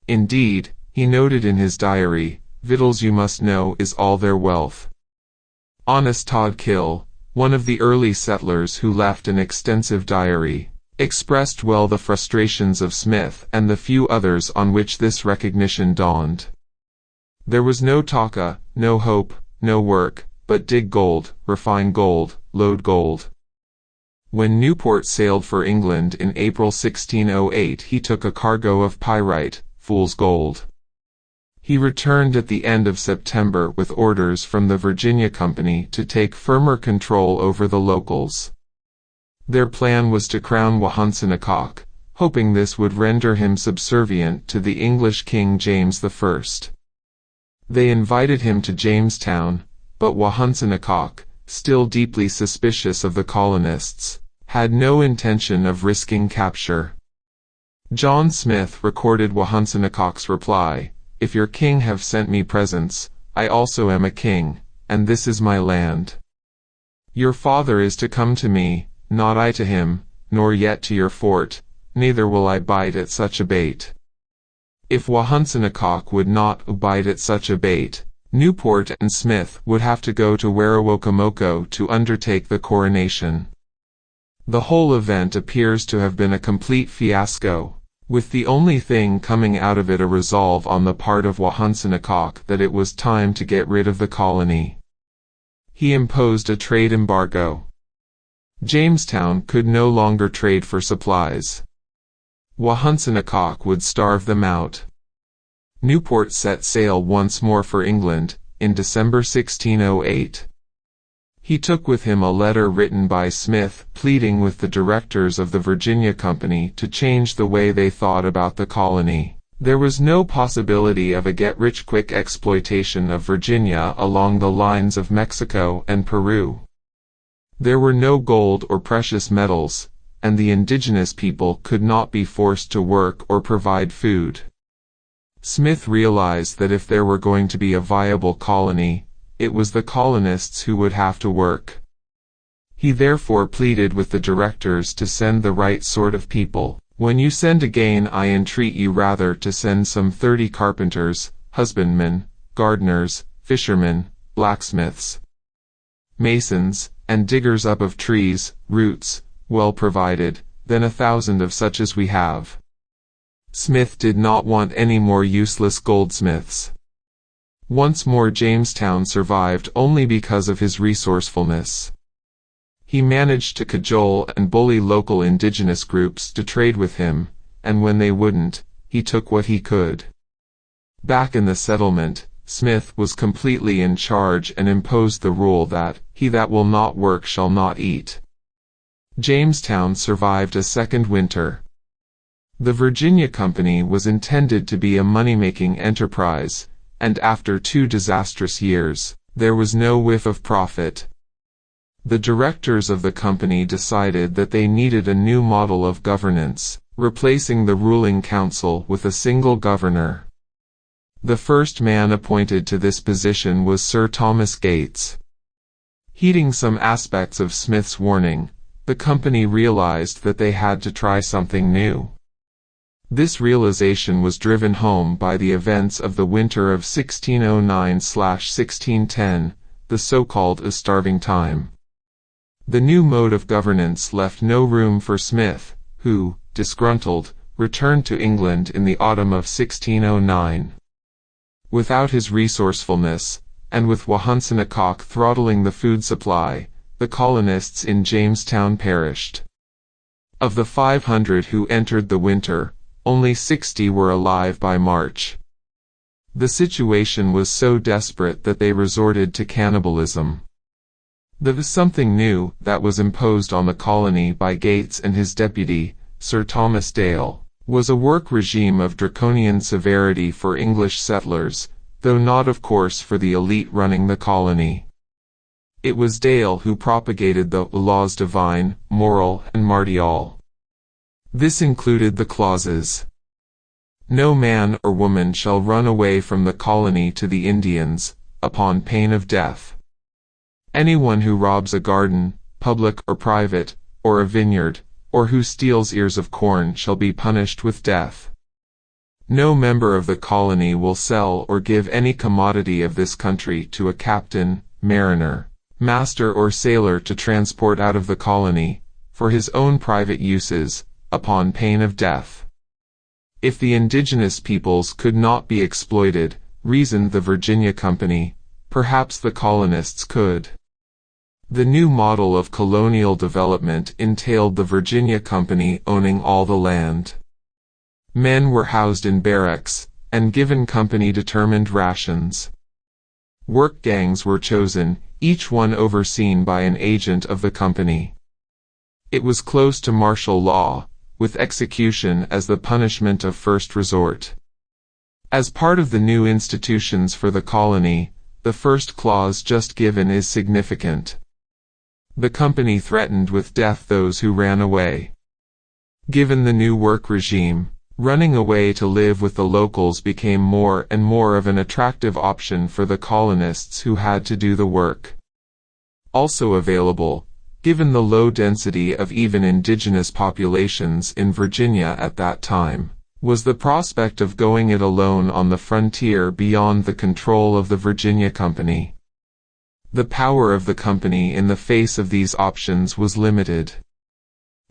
Indeed, he noted in his diary, "Victuals you must know is all their wealth." Honest Todd Kill, one of the early settlers who left an extensive diary, expressed well the frustrations of Smith and the few others on which this recognition dawned. There was no taka, no hope, no work, but dig gold, refine gold, load gold. When Newport sailed for England in April 1608 he took a cargo of pyrite, fool's gold. He returned at the end of September with orders from the Virginia Company to take firmer control over the locals. Their plan was to crown Wahunsinecauc, hoping this would render him subservient to the English King James I. They invited him to Jamestown, but Wahunsinecauc, still deeply suspicious of the colonists, had no intention of risking capture. John Smith recorded Wahunsinecauc's reply, "If your king have sent me presents, I also am a king, and this is my land. Your father is to come to me, not I to him, nor yet to your fort, neither will I bite at such a bait." If Wahunsinecauc would not bite at such a bait, Newport and Smith would have to go to Werowocomoco to undertake the coronation. The whole event appears to have been a complete fiasco, with the only thing coming out of it a resolve on the part of Wahunsinecauc that it was time to get rid of the colony. He imposed a trade embargo. Jamestown could no longer trade for supplies. Wahunsinecauc would starve them out. Newport set sail once more for England, in December 1608. He took with him a letter written by Smith pleading with the directors of the Virginia Company to change the way they thought about the colony. There was no possibility of a get-rich-quick exploitation of Virginia along the lines of Mexico and Peru. There were no gold or precious metals, and the indigenous people could not be forced to work or provide food. Smith realized that if there were going to be a viable colony, it was the colonists who would have to work. He therefore pleaded with the directors to send the right sort of people. "When you send again, I entreat you rather to send some 30 carpenters, husbandmen, gardeners, fishermen, blacksmiths, masons, and diggers up of trees, roots, well provided, than 1,000 of such as we have." Smith did not want any more useless goldsmiths. Once more Jamestown survived only because of his resourcefulness. He managed to cajole and bully local indigenous groups to trade with him, and when they wouldn't, he took what he could. Back in the settlement, Smith was completely in charge and imposed the rule that, "He that will not work shall not eat." Jamestown survived a second winter. The Virginia Company was intended to be a money-making enterprise, and after 2 disastrous years, there was no whiff of profit. The directors of the company decided that they needed a new model of governance, replacing the ruling council with a single governor. The first man appointed to this position was Sir Thomas Gates. Heeding some aspects of Smith's warning, the company realized that they had to try something new. This realization was driven home by the events of the winter of 1609–1610, the so-called starving time. The new mode of governance left no room for Smith, who, disgruntled, returned to England in the autumn of 1609. Without his resourcefulness, and with Wahunsenacawk throttling the food supply, the colonists in Jamestown perished. Of the 500 who entered the winter, only 60 were alive by March. The situation was so desperate that they resorted to cannibalism. The something new that was imposed on the colony by Gates and his deputy, Sir Thomas Dale, was a work regime of draconian severity for English settlers, though not of course for the elite running the colony. It was Dale who propagated the laws divine, moral, and martial. This included the clauses, "No man or woman shall run away from the colony to the Indians, upon pain of death. Anyone who robs a garden, public or private, or a vineyard, or who steals ears of corn shall be punished with death. No member of the colony will sell or give any commodity of this country to a captain, mariner, master or sailor to transport out of the colony, for his own private uses, upon pain of death." If the indigenous peoples could not be exploited, reasoned the Virginia Company, perhaps the colonists could. The new model of colonial development entailed the Virginia Company owning all the land. Men were housed in barracks, and given company-determined rations. Work gangs were chosen, each one overseen by an agent of the company. It was close to martial law, with execution as the punishment of first resort. As part of the new institutions for the colony, the first clause just given is significant. The company threatened with death those who ran away. Given the new work regime, running away to live with the locals became more and more of an attractive option for the colonists who had to do the work. Also available, given the low density of even indigenous populations in Virginia at that time, was the prospect of going it alone on the frontier beyond the control of the Virginia Company. The power of the company in the face of these options was limited.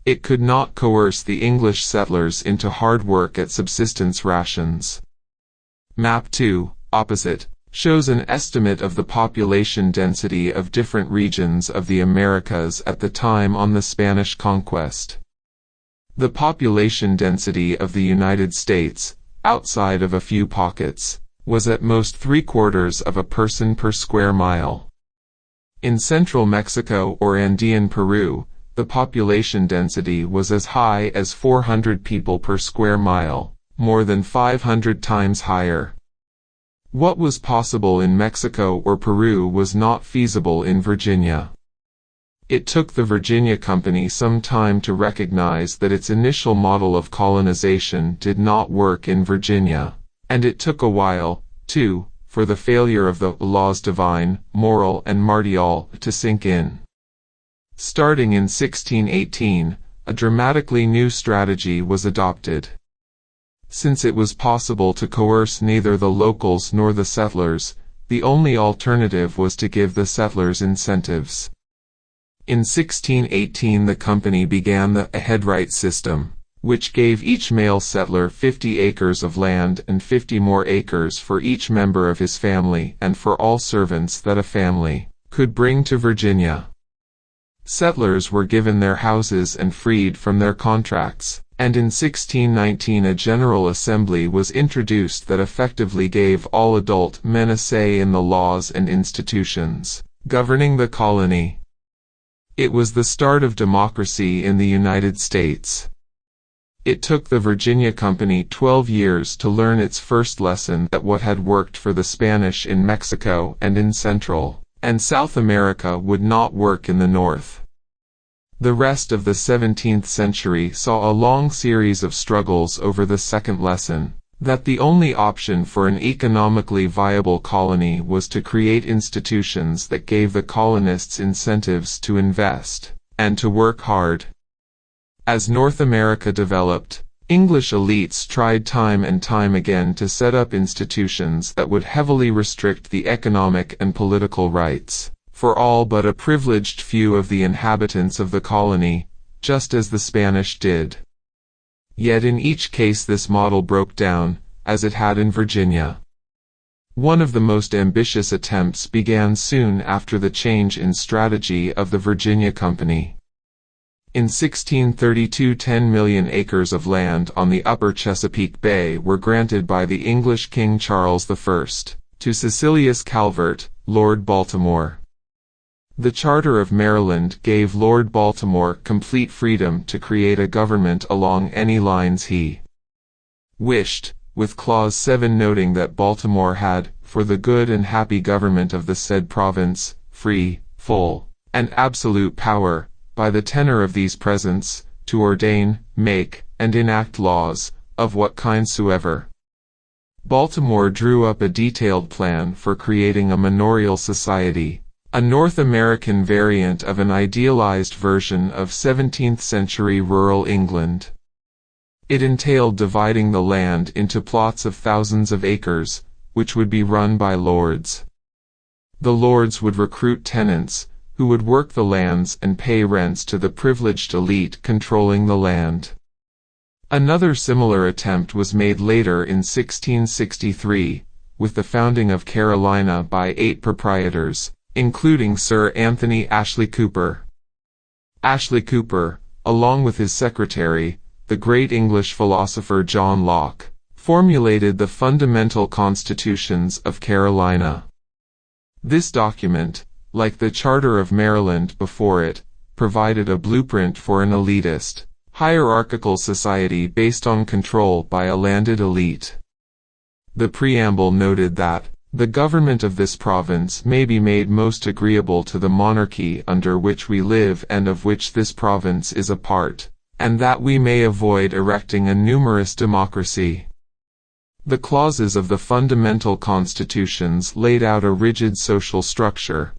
It could not coerce the English settlers into hard work at subsistence rations. Map 2, opposite, shows an estimate of the population density of different regions of the Americas at the time on the Spanish conquest. The population density of the United States, outside of a few pockets, was at most 3/4 of a person per square mile. In central Mexico or Andean Peru, the population density was as high as 400 people per square mile, more than 500 times higher. What was possible in Mexico or Peru was not feasible in Virginia. It took the Virginia Company some time to recognize that its initial model of colonization did not work in Virginia. And it took a while, too, for the failure of the laws divine, moral and martial to sink in. Starting in 1618, a dramatically new strategy was adopted. Since it was possible to coerce neither the locals nor the settlers, the only alternative was to give the settlers incentives. In 1618 the company began the headright system, which gave each male settler 50 acres of land and 50 more acres for each member of his family and for all servants that a family could bring to Virginia. Settlers were given their houses and freed from their contracts, and in 1619 a General Assembly was introduced that effectively gave all adult men a say in the laws and institutions governing the colony. It was the start of democracy in the United States. It took the Virginia Company 12 years to learn its first lesson that what had worked for the Spanish in Mexico and in Central and South America would not work in the North. The rest of the 17th century saw a long series of struggles over the second lesson, that the only option for an economically viable colony was to create institutions that gave the colonists incentives to invest and to work hard. As North America developed, English elites tried time and time again to set up institutions that would heavily restrict the economic and political rights for all but a privileged few of the inhabitants of the colony, just as the Spanish did. Yet in each case this model broke down, as it had in Virginia. One of the most ambitious attempts began soon after the change in strategy of the Virginia Company. In 1632 10 million acres of land on the upper Chesapeake Bay were granted by the English King Charles I, to Cecilius Calvert, Lord Baltimore. The Charter of Maryland gave Lord Baltimore complete freedom to create a government along any lines he wished, with Clause 7 noting that Baltimore had, for the good and happy government of the said province, free, full, and absolute power, by the tenor of these presents, to ordain, make, and enact laws, of what kind soever. Baltimore drew up a detailed plan for creating a manorial society, a North American variant of an idealized version of 17th-century rural England. It entailed dividing the land into plots of thousands of acres, which would be run by lords. The lords would recruit tenants, who would work the lands and pay rents to the privileged elite controlling the land. Another similar attempt was made later in 1663, with the founding of Carolina by 8 proprietors, including Sir Anthony Ashley Cooper. Ashley Cooper, along with his secretary, the great English philosopher John Locke, formulated the fundamental constitutions of Carolina. This document, like the Charter of Maryland before it, provided a blueprint for an elitist, hierarchical society based on control by a landed elite. The preamble noted that, "The government of this province may be made most agreeable to the monarchy under which we live and of which this province is a part, and that we may avoid erecting a numerous democracy." The clauses of the fundamental constitutions laid out a rigid social structure.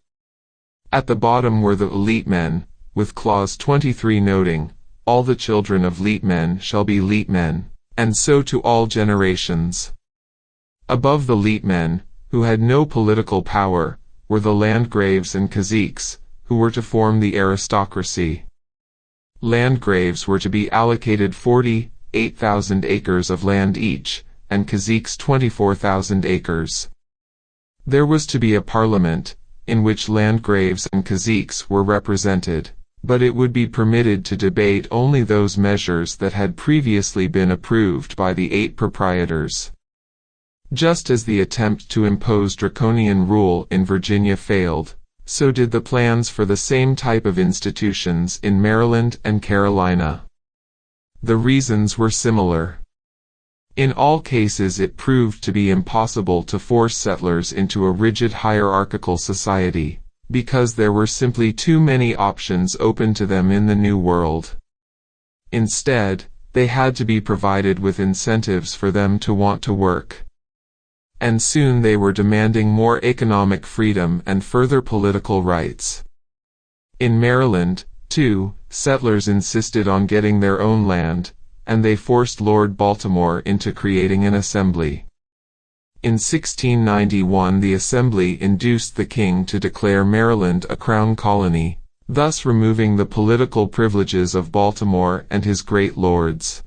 At the bottom were the elite men, with Clause 23 noting, "All the children of leet men shall be leet men, and so to all generations." Above the leet men, who had no political power, were the landgraves and caziques, who were to form the aristocracy. Landgraves were to be allocated 48,000 acres of land each, and caziques 24,000 acres. There was to be a parliament, in which landgraves and caziques were represented, but it would be permitted to debate only those measures that had previously been approved by the 8 proprietors. Just as the attempt to impose draconian rule in Virginia failed, so did the plans for the same type of institutions in Maryland and Carolina. The reasons were similar. In all cases it proved to be impossible to force settlers into a rigid hierarchical society, because there were simply too many options open to them in the New World. Instead, they had to be provided with incentives for them to want to work. and soon they were demanding more economic freedom and further political rights. In Maryland, too, settlers insisted on getting their own land, and they forced Lord Baltimore into creating an assembly. In 1691 the assembly induced the king to declare Maryland a crown colony, thus removing the political privileges of Baltimore and his great lords.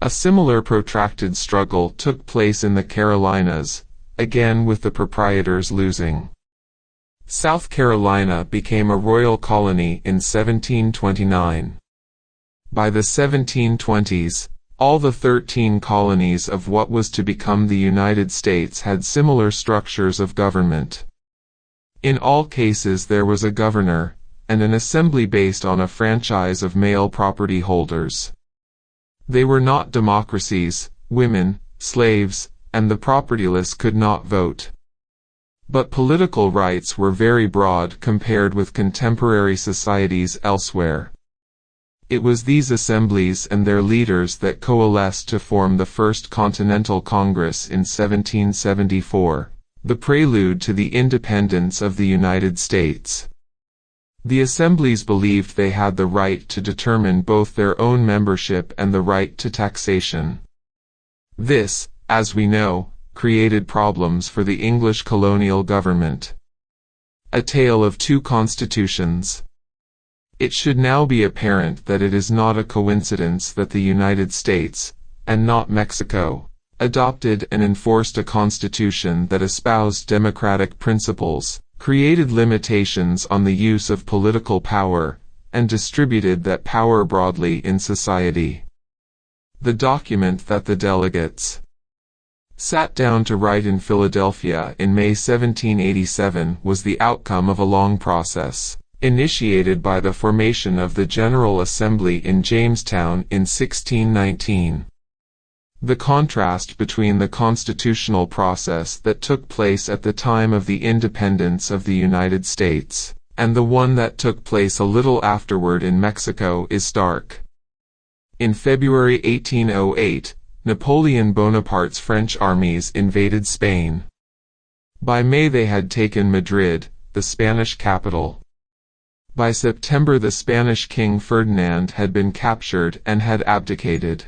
A similar protracted struggle took place in the Carolinas, again with the proprietors losing. South Carolina became a royal colony in 1729. By the 1720s, all the 13 colonies of what was to become the United States had similar structures of government. In all cases there was a governor, and an assembly based on a franchise of male property holders. They were not democracies, women, slaves, and the propertyless could not vote. But political rights were very broad compared with contemporary societies elsewhere. It was these assemblies and their leaders that coalesced to form the First Continental Congress in 1774, the prelude to the independence of the United States. The assemblies believed they had the right to determine both their own membership and the right to taxation. This, as we know, created problems for the English colonial government. A tale of two constitutions. It should now be apparent that it is not a coincidence that the United States, and not Mexico, adopted and enforced a constitution that espoused democratic principles, created limitations on the use of political power, and distributed that power broadly in society. The document that the delegates sat down to write in Philadelphia in May 1787 was the outcome of a long process, initiated by the formation of the General Assembly in Jamestown in 1619. The contrast between the constitutional process that took place at the time of the independence of the United States, and the one that took place a little afterward in Mexico is stark. In February 1808, Napoleon Bonaparte's French armies invaded Spain. By May they had taken Madrid, the Spanish capital. By September the Spanish King Ferdinand had been captured and had abdicated.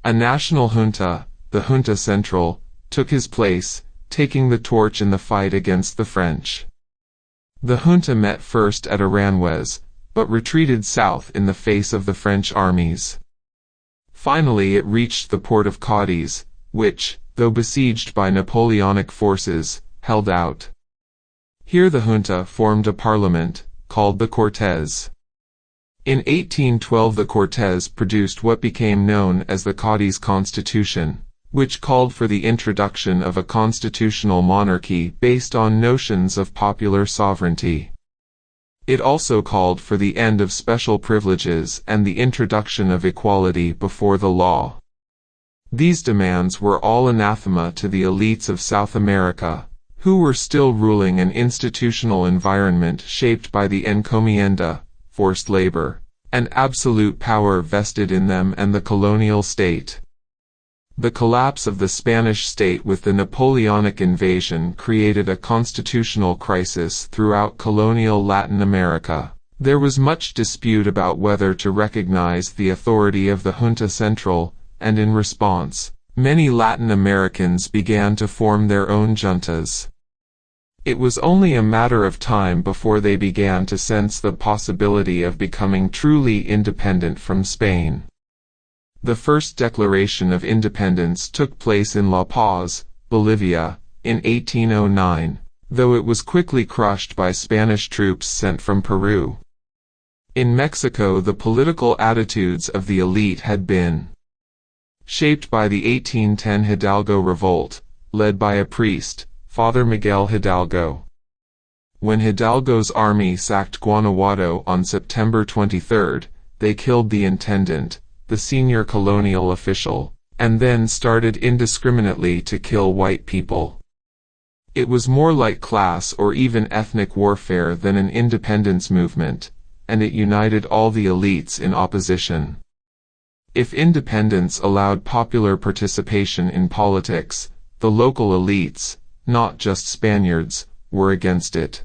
A national junta, the Junta Central, took his place, taking the torch in the fight against the French. The junta met first at Aranjuez, but retreated south in the face of the French armies. Finally it reached the port of Cadiz, which, though besieged by Napoleonic forces, held out. Here the junta formed a parliament, called the Cortes. In 1812 the Cortes produced what became known as the Cadiz Constitution, which called for the introduction of a constitutional monarchy based on notions of popular sovereignty. It also called for the end of special privileges and the introduction of equality before the law. These demands were all anathema to the elites of South America, who were still ruling an institutional environment shaped by the encomienda, forced labor, and absolute power vested in them and the colonial state. The collapse of the Spanish state with the Napoleonic invasion created a constitutional crisis throughout colonial Latin America. There was much dispute about whether to recognize the authority of the Junta Central, and in response, many Latin Americans began to form their own juntas. It was only a matter of time before they began to sense the possibility of becoming truly independent from Spain. The first declaration of independence took place in La Paz, Bolivia, in 1809, though it was quickly crushed by Spanish troops sent from Peru. In Mexico the political attitudes of the elite had been shaped by the 1810 Hidalgo revolt, led by a priest, Father Miguel Hidalgo. When Hidalgo's army sacked Guanajuato on September 23, they killed the intendant, the senior colonial official, and then started indiscriminately to kill white people. It was more like class or even ethnic warfare than an independence movement, and it united all the elites in opposition. If independence allowed popular participation in politics, the local elites, not just Spaniards, were against it.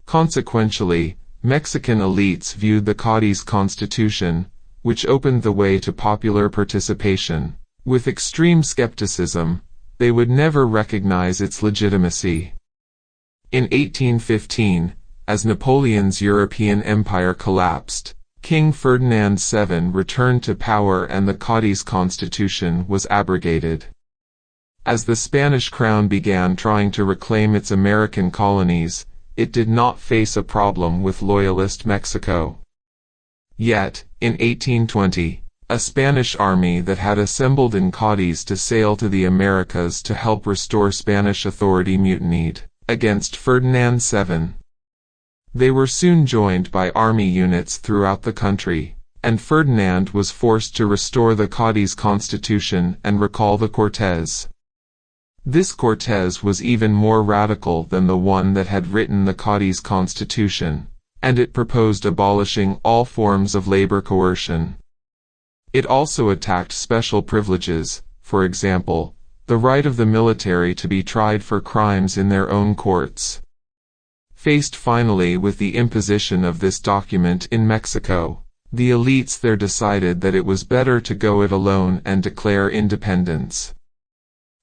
Consequentially, Mexican elites viewed the Cadiz Constitution, which opened the way to popular participation, with extreme skepticism. They would never recognize its legitimacy. In 1815, as Napoleon's European empire collapsed, King Ferdinand VII returned to power and the Cadiz Constitution was abrogated. As the Spanish crown began trying to reclaim its American colonies, it did not face a problem with loyalist Mexico. Yet, in 1820, a Spanish army that had assembled in Cadiz to sail to the Americas to help restore Spanish authority mutinied against Ferdinand VII. They were soon joined by army units throughout the country, and Ferdinand was forced to restore the Cadiz Constitution and recall the Cortes. This Cortes was even more radical than the one that had written the Cadiz Constitution, and it proposed abolishing all forms of labor coercion. It also attacked special privileges, for example, the right of the military to be tried for crimes in their own courts. Faced finally with the imposition of this document in Mexico, the elites there decided that it was better to go it alone and declare independence.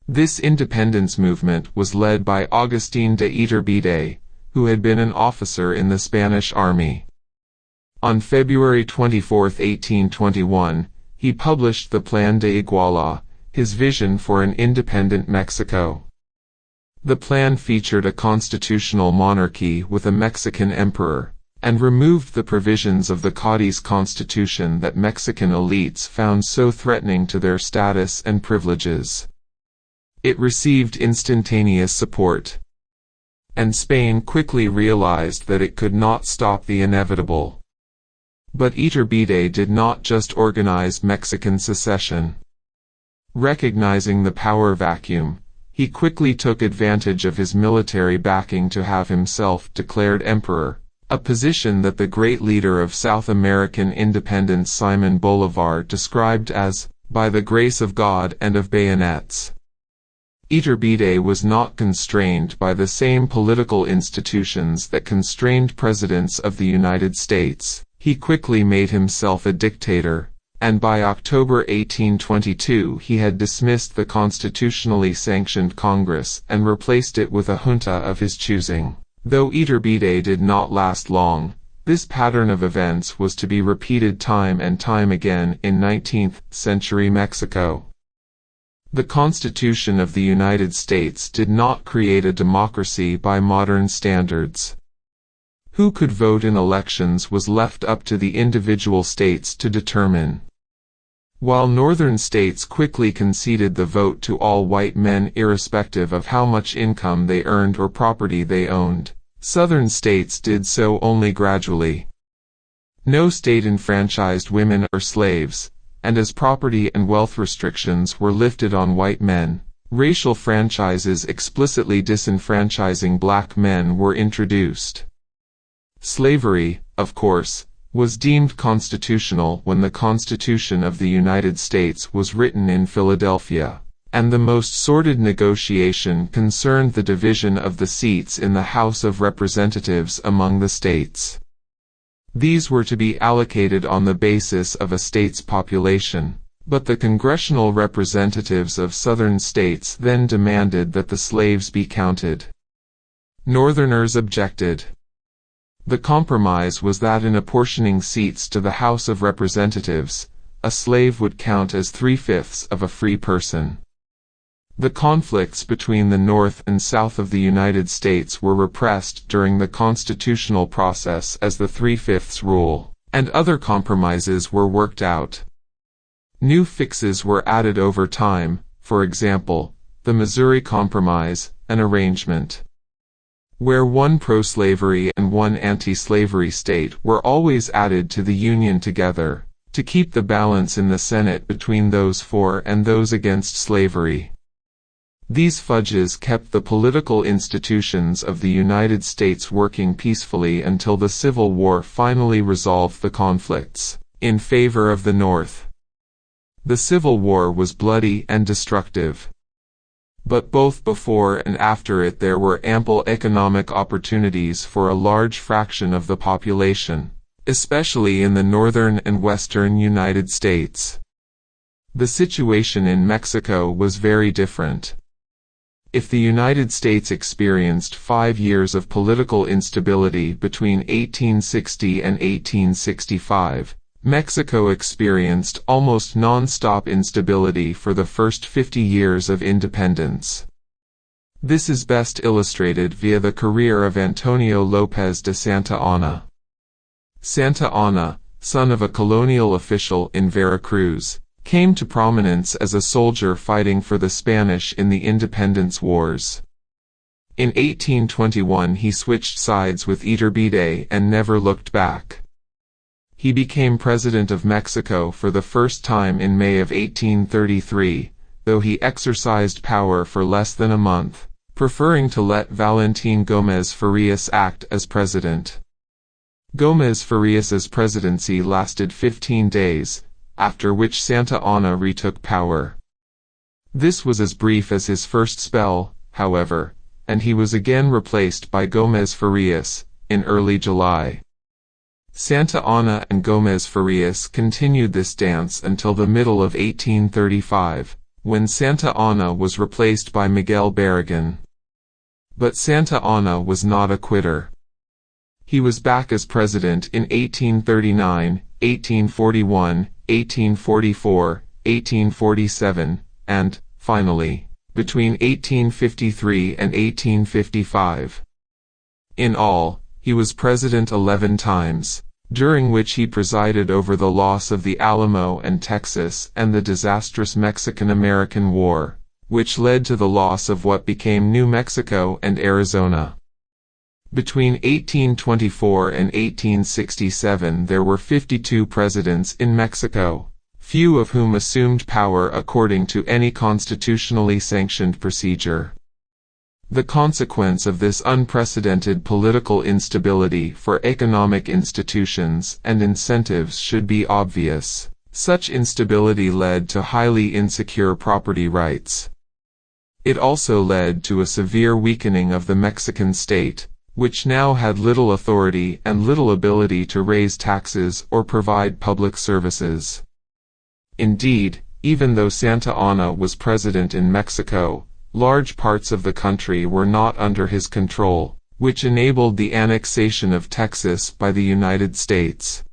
This independence movement was led by Agustín de Iturbide, who had been an officer in the Spanish army. On February 24, 1821, he published the Plan de Iguala, his vision for an independent Mexico. The plan featured a constitutional monarchy with a Mexican emperor, and removed the provisions of the Cadiz Constitution that Mexican elites found so threatening to their status and privileges. It received instantaneous support, and Spain quickly realized that it could not stop the inevitable. But Iturbide did not just organize Mexican secession. Recognizing the power vacuum, he quickly took advantage of his military backing to have himself declared emperor, a position that the great leader of South American independence Simón Bolívar described as, "by the grace of God and of bayonets." Iturbide was not constrained by the same political institutions that constrained presidents of the United States. He quickly made himself a dictator, and by October 1822 he had dismissed the constitutionally sanctioned Congress and replaced it with a junta of his choosing. Though Iturbide did not last long, this pattern of events was to be repeated time and time again in 19th-century Mexico. The Constitution of the United States did not create a democracy by modern standards. Who could vote in elections was left up to the individual states to determine. While northern states quickly conceded the vote to all white men irrespective of how much income they earned or property they owned, southern states did so only gradually. No state enfranchised women or slaves, and as property and wealth restrictions were lifted on white men, racial franchises explicitly disenfranchising black men were introduced. Slavery, of course, was deemed constitutional when the Constitution of the United States was written in Philadelphia, and the most sordid negotiation concerned the division of the seats in the House of Representatives among the states. These were to be allocated on the basis of a state's population, but the congressional representatives of southern states then demanded that the slaves be counted. Northerners objected. The compromise was that in apportioning seats to the House of Representatives, a slave would count as 3/5 of a free person. The conflicts between the North and South of the United States were repressed during the constitutional process as the 3/5 rule, and other compromises were worked out. New fixes were added over time, for example, the Missouri Compromise, an arrangement where one pro-slavery and one anti-slavery state were always added to the Union together, to keep the balance in the Senate between those for and those against slavery. These fudges kept the political institutions of the United States working peacefully until the Civil War finally resolved the conflicts in favor of the North. The Civil War was bloody and destructive. but both before and after it there were ample economic opportunities for a large fraction of the population, especially in the northern and western United States. The situation in Mexico was very different. If the United States experienced 5 years of political instability between 1860 and 1865, Mexico experienced almost non-stop instability for the first 50 years of independence. This is best illustrated via the career of Antonio López de Santa Anna. Santa Anna, son of a colonial official in Veracruz, came to prominence as a soldier fighting for the Spanish in the independence wars. In 1821 he switched sides with Iturbide and never looked back. He became president of Mexico for the first time in May of 1833, though he exercised power for less than a month, preferring to let Valentín Gómez Farías act as president. Gómez Farías's presidency lasted 15 days, after which Santa Anna retook power. This was as brief as his first spell, however, and he was again replaced by Gómez Farías, in early July. Santa Anna and Gómez Farías continued this dance until the middle of 1835, when Santa Anna was replaced by Miguel Barragán. But Santa Anna was not a quitter. He was back as president in 1839, 1841, 1844, 1847, and, finally, between 1853 and 1855. In all, he was president 11 times, during which he presided over the loss of the Alamo and Texas and the disastrous Mexican-American War, which led to the loss of what became New Mexico and Arizona. Between 1824 and 1867 there were 52 presidents in Mexico, few of whom assumed power according to any constitutionally sanctioned procedure. The consequence of this unprecedented political instability for economic institutions and incentives should be obvious. Such instability led to highly insecure property rights. It also led to a severe weakening of the Mexican state, which now had little authority and little ability to raise taxes or provide public services. Indeed, even though Santa Anna was president in Mexico, large parts of the country were not under his control, which enabled the annexation of Texas by the United States.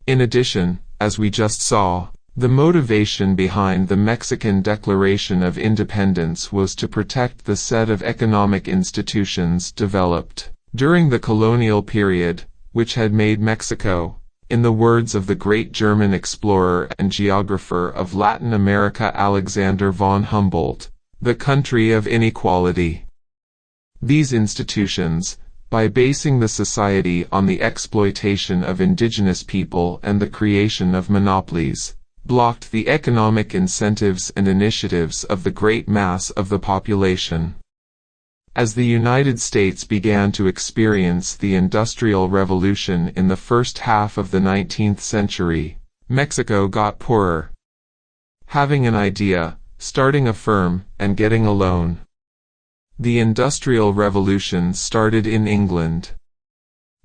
In addition, as we just saw, the motivation behind the Mexican Declaration of Independence was to protect the set of economic institutions developed during the colonial period, which had made Mexico, in the words of the great German explorer and geographer of Latin America Alexander von Humboldt, the country of inequality. These institutions, by basing the society on the exploitation of indigenous people and the creation of monopolies, blocked the economic incentives and initiatives of the great mass of the population. As the United States began to experience the Industrial Revolution in the first half of the 19th century, Mexico got poorer. Having an idea, starting a firm, and getting a loan. The Industrial Revolution started in England.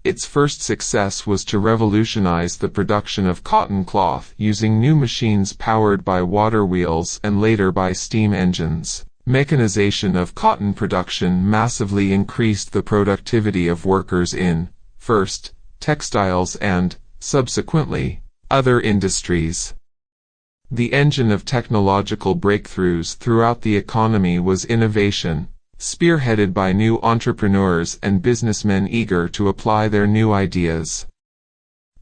Its first success was to revolutionize the production of cotton cloth using new machines powered by water wheels and later by steam engines. Mechanization of cotton production massively increased the productivity of workers in, first, textiles and, subsequently, other industries. The engine of technological breakthroughs throughout the economy was innovation, spearheaded by new entrepreneurs and businessmen eager to apply their new ideas.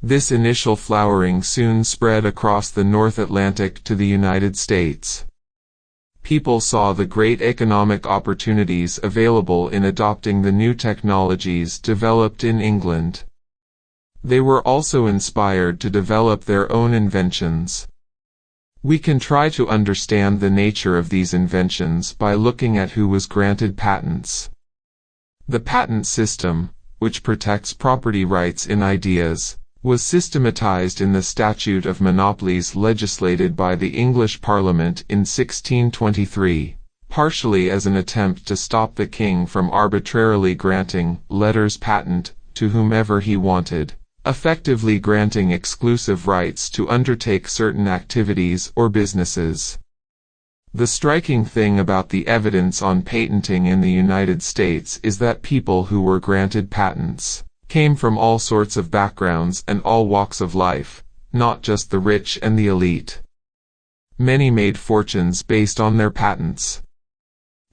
This initial flowering soon spread across the North Atlantic to the United States. People saw the great economic opportunities available in adopting the new technologies developed in England. They were also inspired to develop their own inventions. We can try to understand the nature of these inventions by looking at who was granted patents. The patent system, which protects property rights in ideas, was systematized in the Statute of Monopolies legislated by the English Parliament in 1623, partially as an attempt to stop the king from arbitrarily granting letters patent to whomever he wanted, effectively granting exclusive rights to undertake certain activities or businesses. The striking thing about the evidence on patenting in the United States is that people who were granted patents came from all sorts of backgrounds and all walks of life, not just the rich and the elite. Many made fortunes based on their patents.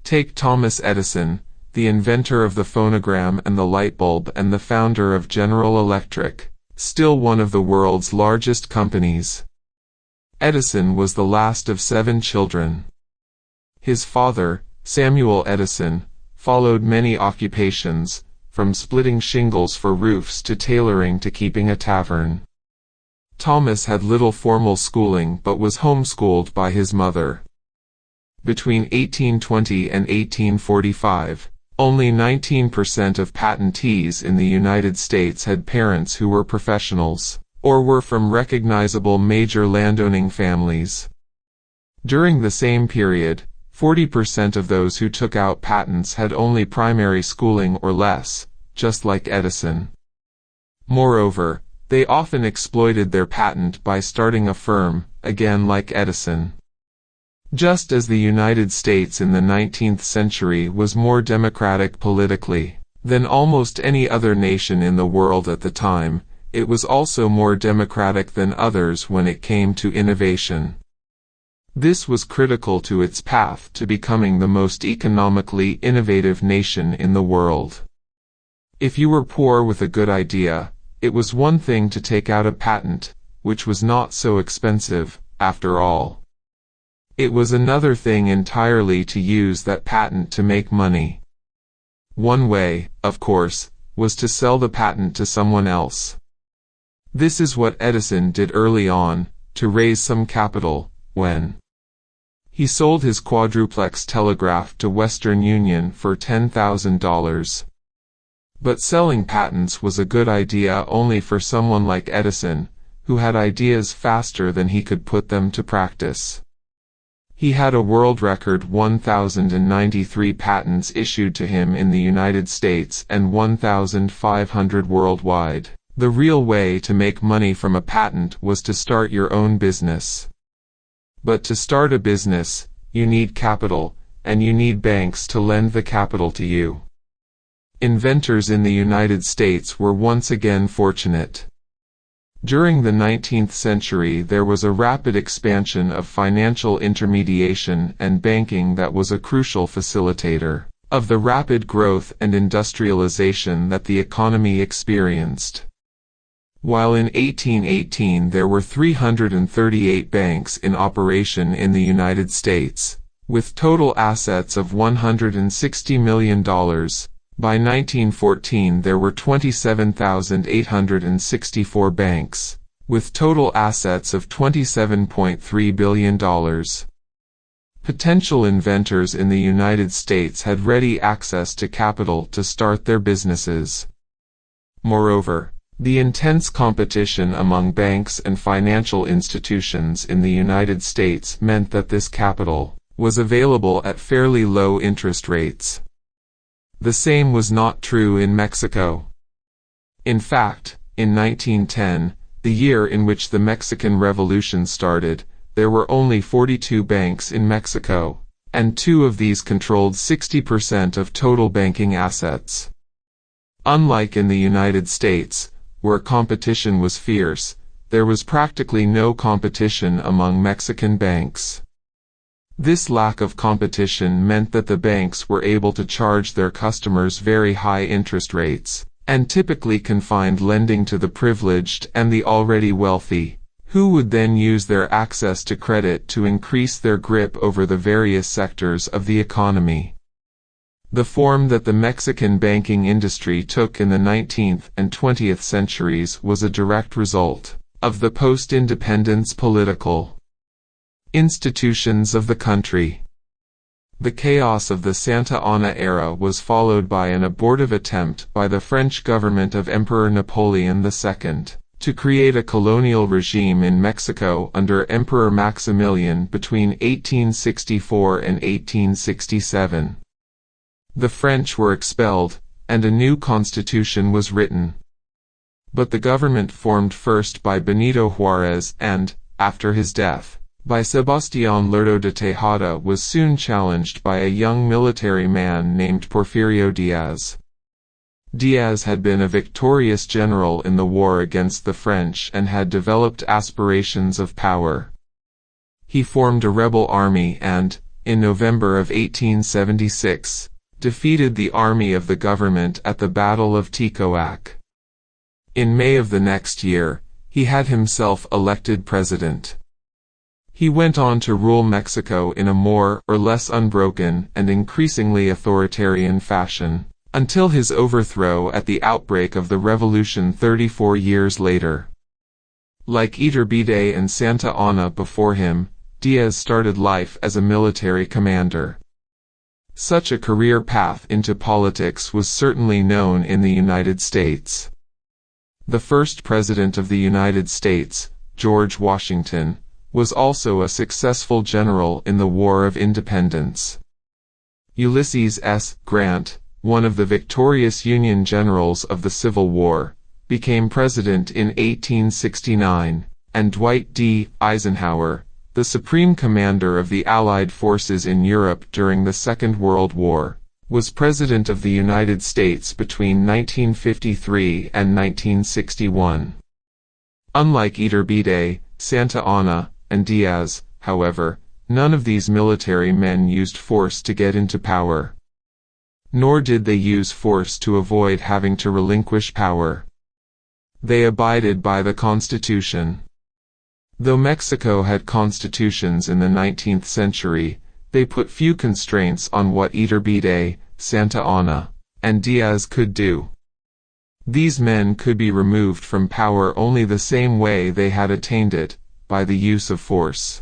Take Thomas Edison, the inventor of the phonogram and the light bulb and the founder of General Electric, still one of the world's largest companies. Edison was the last of 7 children. His father, Samuel Edison, followed many occupations, from splitting shingles for roofs to tailoring to keeping a tavern. Thomas had little formal schooling but was homeschooled by his mother. Between 1820 and 1845, only 19% of patentees in the United States had parents who were professionals, or were from recognizable major landowning families. During the same period, 40% of those who took out patents had only primary schooling or less, just like Edison. Moreover, they often exploited their patent by starting a firm, again like Edison. Just as the United States in the 19th century was more democratic politically than almost any other nation in the world at the time, it was also more democratic than others when it came to innovation. This was critical to its path to becoming the most economically innovative nation in the world. If you were poor with a good idea, it was one thing to take out a patent, which was not so expensive, after all. It was another thing entirely to use that patent to make money. One way, of course, was to sell the patent to someone else. This is what Edison did early on, to raise some capital, when he sold his quadruplex telegraph to Western Union for $10,000. But selling patents was a good idea only for someone like Edison, who had ideas faster than he could put them to practice. He had a world record 1,093 patents issued to him in the United States and 1,500 worldwide. The real way to make money from a patent was to start your own business. But to start a business, you need capital, and you need banks to lend the capital to you. Inventors in the United States were once again fortunate. During the 19th century there was a rapid expansion of financial intermediation and banking that was a crucial facilitator of the rapid growth and industrialization that the economy experienced. While in 1818 there were 338 banks in operation in the United States, with total assets of $160 million, by 1914 there were 27,864 banks, with total assets of $27.3 billion. Potential inventors in the United States had ready access to capital to start their businesses. Moreover, the intense competition among banks and financial institutions in the United States meant that this capital was available at fairly low interest rates. The same was not true in Mexico. In fact, in 1910, the year in which the Mexican Revolution started, there were only 42 banks in Mexico, and 2 of these controlled 60% of total banking assets. Unlike in the United States, where competition was fierce, there was practically no competition among Mexican banks. This lack of competition meant that the banks were able to charge their customers very high interest rates, and typically confined lending to the privileged and the already wealthy, who would then use their access to credit to increase their grip over the various sectors of the economy. The form that the Mexican banking industry took in the 19th and 20th centuries was a direct result of the post-independence political institutions of the country. The chaos of the Santa Anna era was followed by an abortive attempt by the French government of Emperor Napoleon II to create a colonial regime in Mexico under Emperor Maximilian between 1864 and 1867. The French were expelled, and a new constitution was written. But the government formed first by Benito Juárez and, after his death, by Sebastián Lerdo de Tejada was soon challenged by a young military man named Porfirio Díaz. Díaz had been a victorious general in the war against the French and had developed aspirations of power. He formed a rebel army and, in November of 1876, defeated the army of the government at the Battle of Ticoac. In May of the next year, he had himself elected president. He went on to rule Mexico in a more or less unbroken and increasingly authoritarian fashion, until his overthrow at the outbreak of the revolution 34 years later. Like Iturbide and Santa Anna before him, Díaz started life as a military commander. Such a career path into politics was certainly known in the United States. The first President of the United States, George Washington, was also a successful general in the War of Independence. Ulysses S. Grant, one of the victorious Union generals of the Civil War, became president in 1869, and Dwight D. Eisenhower, the supreme commander of the Allied forces in Europe during the Second World War, was president of the United States between 1953 and 1961. Unlike Iturbide, Santa Anna, and Díaz, however, none of these military men used force to get into power. Nor did they use force to avoid having to relinquish power. They abided by the Constitution. Though Mexico had constitutions in the 19th century, they put few constraints on what Iturbide, Santa Anna, and Díaz could do. These men could be removed from power only the same way they had attained it, by the use of force.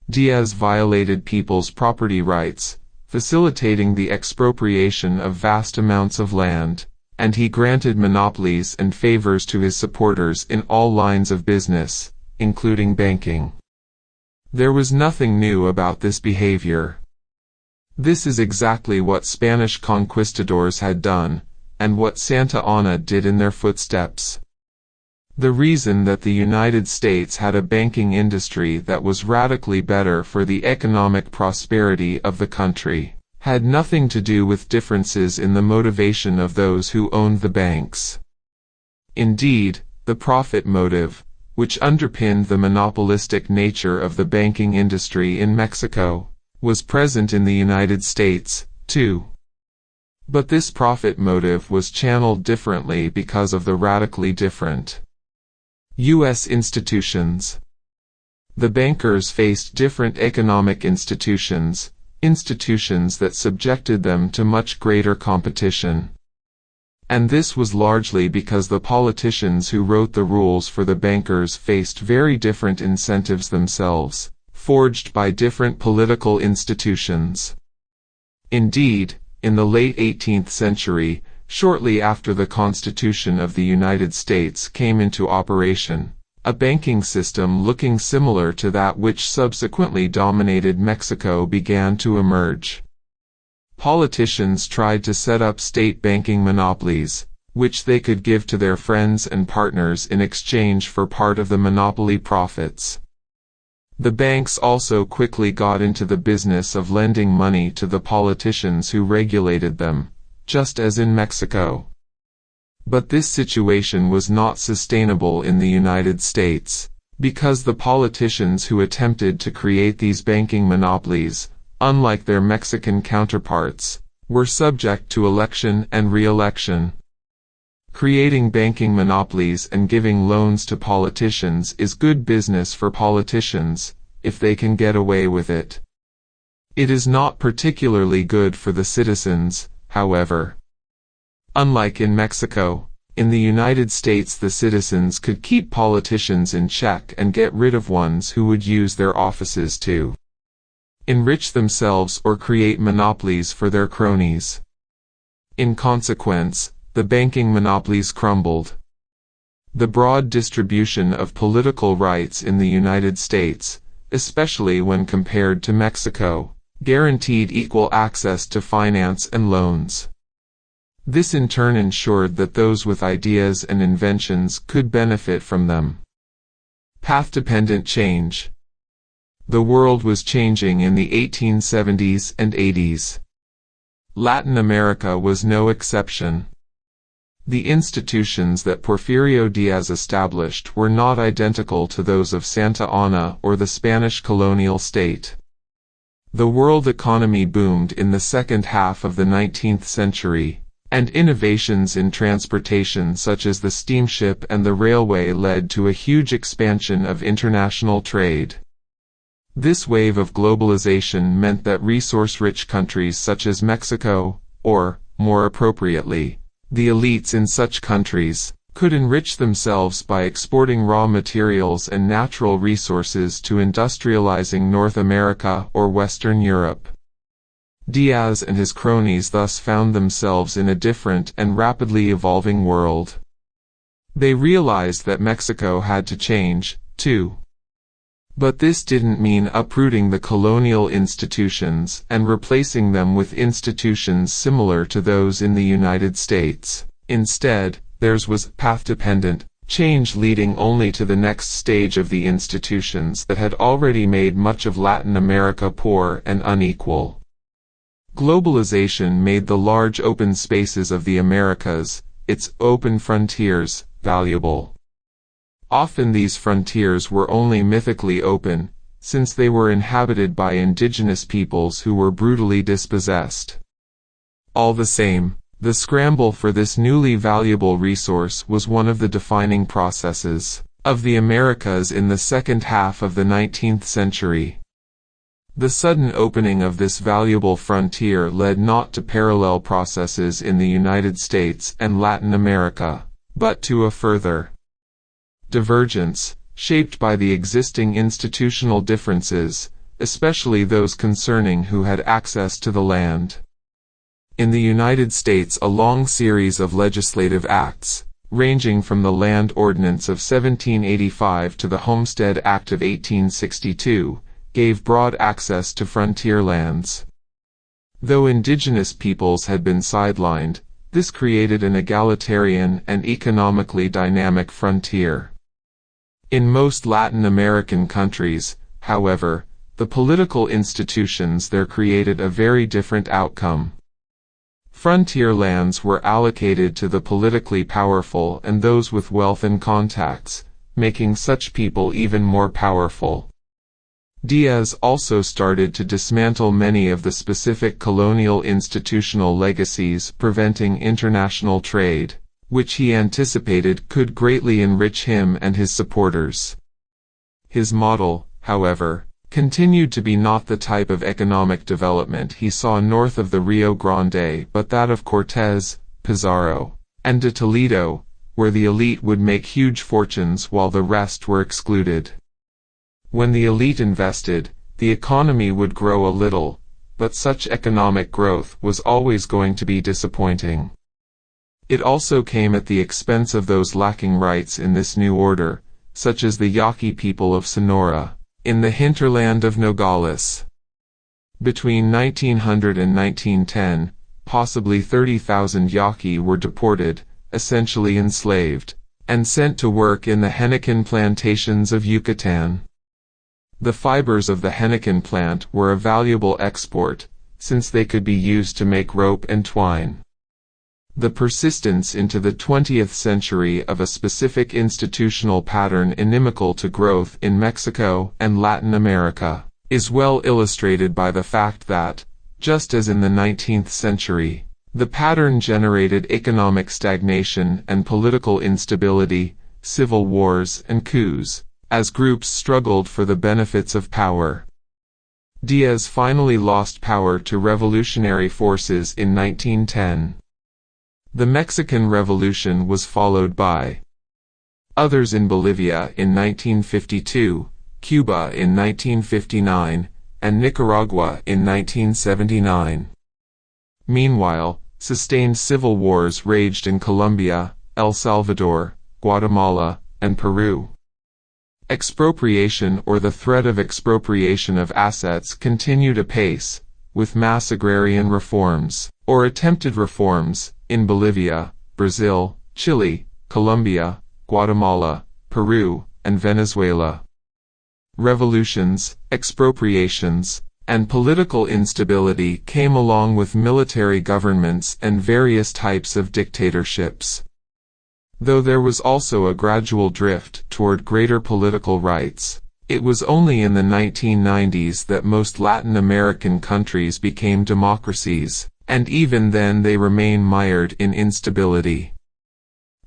Díaz violated people's property rights, facilitating the expropriation of vast amounts of land, and he granted monopolies and favors to his supporters in all lines of business, including banking. There was nothing new about this behavior. This is exactly what Spanish conquistadors had done, and what Santa Anna did in their footsteps. The reason that the United States had a banking industry that was radically better for the economic prosperity of the country had nothing to do with differences in the motivation of those who owned the banks. Indeed, the profit motive, which underpinned the monopolistic nature of the banking industry in Mexico, was present in the United States, too. But this profit motive was channeled differently because of the radically different U.S. institutions. The bankers faced different economic institutions that subjected them to much greater competition. And this was largely because the politicians who wrote the rules for the bankers faced very different incentives themselves, forged by different political institutions. Indeed, in the late 18th century, shortly after the Constitution of the United States came into operation, a banking system looking similar to that which subsequently dominated Mexico began to emerge. Politicians tried to set up state banking monopolies, which they could give to their friends and partners in exchange for part of the monopoly profits. The banks also quickly got into the business of lending money to the politicians who regulated them, just as in Mexico. But this situation was not sustainable in the United States, because the politicians who attempted to create these banking monopolies, unlike their Mexican counterparts, were subject to election and re-election. Creating banking monopolies and giving loans to politicians is good business for politicians, if they can get away with it. It is not particularly good for the citizens, however. Unlike in Mexico, in the United States the citizens could keep politicians in check and get rid of ones who would use their offices to enrich themselves or create monopolies for their cronies. In consequence, the banking monopolies crumbled. The broad distribution of political rights in the United States, especially when compared to Mexico, guaranteed equal access to finance and loans. This in turn ensured that those with ideas and inventions could benefit from them. Path-dependent change. The world was changing in the 1870s and 80s. Latin America was no exception. The institutions that Porfirio Diaz established were not identical to those of Santa Anna or the Spanish colonial state. The world economy boomed in the second half of the 19th century, and innovations in transportation such as the steamship and the railway led to a huge expansion of international trade. This wave of globalization meant that resource-rich countries such as Mexico, or, more appropriately, the elites in such countries, could enrich themselves by exporting raw materials and natural resources to industrializing North America or Western Europe. Diaz and his cronies thus found themselves in a different and rapidly evolving world. They realized that Mexico had to change, too. But this didn't mean uprooting the colonial institutions and replacing them with institutions similar to those in the United States. Instead, theirs was path-dependent change leading only to the next stage of the institutions that had already made much of Latin America poor and unequal. Globalization made the large open spaces of the Americas, its open frontiers, valuable. Often these frontiers were only mythically open, since they were inhabited by indigenous peoples who were brutally dispossessed. All the same, the scramble for this newly valuable resource was one of the defining processes of the Americas in the second half of the 19th century. The sudden opening of this valuable frontier led not to parallel processes in the United States and Latin America, but to a further divergence, shaped by the existing institutional differences, especially those concerning who had access to the land. In the United States, a long series of legislative acts, ranging from the Land Ordinance of 1785 to the Homestead Act of 1862, gave broad access to frontier lands. Though indigenous peoples had been sidelined, this created an egalitarian and economically dynamic frontier. In most Latin American countries, however, the political institutions there created a very different outcome. Frontier lands were allocated to the politically powerful and those with wealth and contacts, making such people even more powerful. Diaz also started to dismantle many of the specific colonial institutional legacies preventing international trade, which he anticipated could greatly enrich him and his supporters. His model, however, continued to be not the type of economic development he saw north of the Rio Grande but that of Cortés, Pizarro, and de Toledo, where the elite would make huge fortunes while the rest were excluded. When the elite invested, the economy would grow a little, but such economic growth was always going to be disappointing. It also came at the expense of those lacking rights in this new order, such as the Yaqui people of Sonora, in the hinterland of Nogales. Between 1900 and 1910, possibly 30,000 Yaqui were deported, essentially enslaved, and sent to work in the henequen plantations of Yucatan. The fibers of the henequen plant were a valuable export, since they could be used to make rope and twine. The persistence into the 20th century of a specific institutional pattern inimical to growth in Mexico and Latin America is well illustrated by the fact that, just as in the 19th century, the pattern generated economic stagnation and political instability, civil wars and coups, as groups struggled for the benefits of power. Diaz finally lost power to revolutionary forces in 1910. The Mexican Revolution was followed by others in Bolivia in 1952, Cuba in 1959, and Nicaragua in 1979. Meanwhile, sustained civil wars raged in Colombia, El Salvador, Guatemala, and Peru. Expropriation or the threat of expropriation of assets continued apace, with mass agrarian reforms, or attempted reforms, in Bolivia, Brazil, Chile, Colombia, Guatemala, Peru, and Venezuela. Revolutions, expropriations, and political instability came along with military governments and various types of dictatorships. Though there was also a gradual drift toward greater political rights, it was only in the 1990s that most Latin American countries became democracies, and even then they remain mired in instability.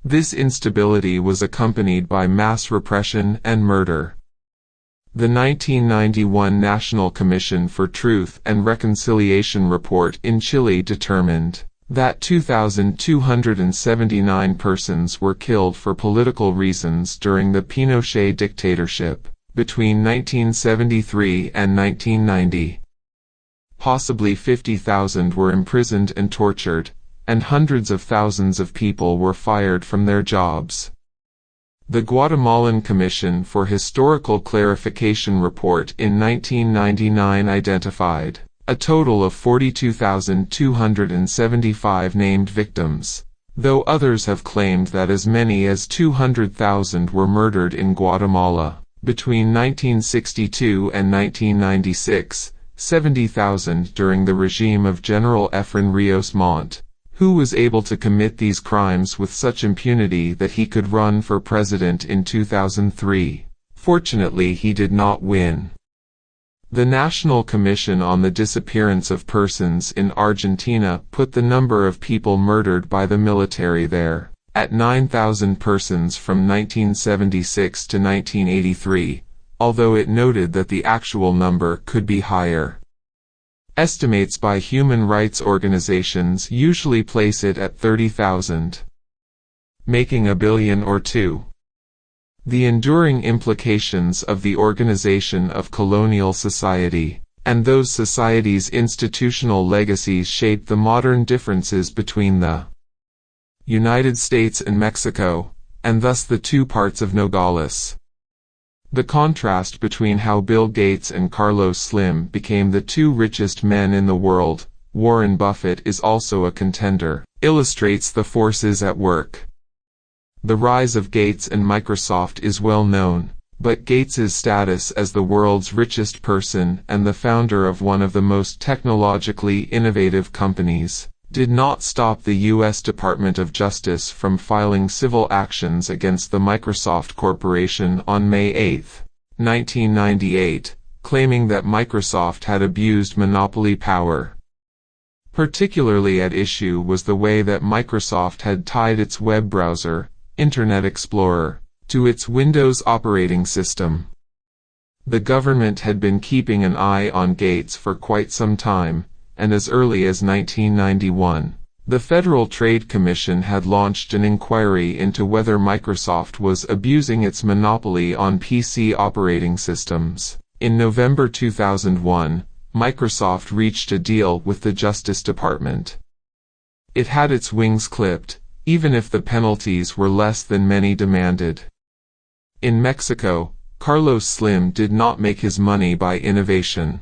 This instability was accompanied by mass repression and murder. The 1991 National Commission for Truth and Reconciliation report in Chile determined that 2,279 persons were killed for political reasons during the Pinochet dictatorship, between 1973 and 1990. Possibly 50,000 were imprisoned and tortured, and hundreds of thousands of people were fired from their jobs. The Guatemalan Commission for Historical Clarification report in 1999 identified a total of 42,275 named victims, though others have claimed that as many as 200,000 were murdered in Guatemala. Between 1962 and 1996, 70,000 during the regime of General Efrain Rios Montt, who was able to commit these crimes with such impunity that he could run for president in 2003. Fortunately, he did not win. The National Commission on the Disappearance of Persons in Argentina put the number of people murdered by the military there at 9,000 persons from 1976 to 1983, although it noted that the actual number could be higher. Estimates by human rights organizations usually place it at 30,000, making a billion or two. The enduring implications of the organization of colonial society, and those societies' institutional legacies shape the modern differences between the United States and Mexico, and thus the two parts of Nogales. The contrast between how Bill Gates and Carlos Slim became the two richest men in the world, Warren Buffett is also a contender, illustrates the forces at work. The rise of Gates and Microsoft is well known, but Gates's status as the world's richest person and the founder of one of the most technologically innovative companies did not stop the U.S. Department of Justice from filing civil actions against the Microsoft Corporation on May 8, 1998, claiming that Microsoft had abused monopoly power. Particularly at issue was the way that Microsoft had tied its web browser, Internet Explorer, to its Windows operating system. The government had been keeping an eye on Gates for quite some time, and as early as 1991, the Federal Trade Commission had launched an inquiry into whether Microsoft was abusing its monopoly on PC operating systems. In November 2001, Microsoft reached a deal with the Justice Department. It had its wings clipped, even if the penalties were less than many demanded. In Mexico, Carlos Slim did not make his money by innovation.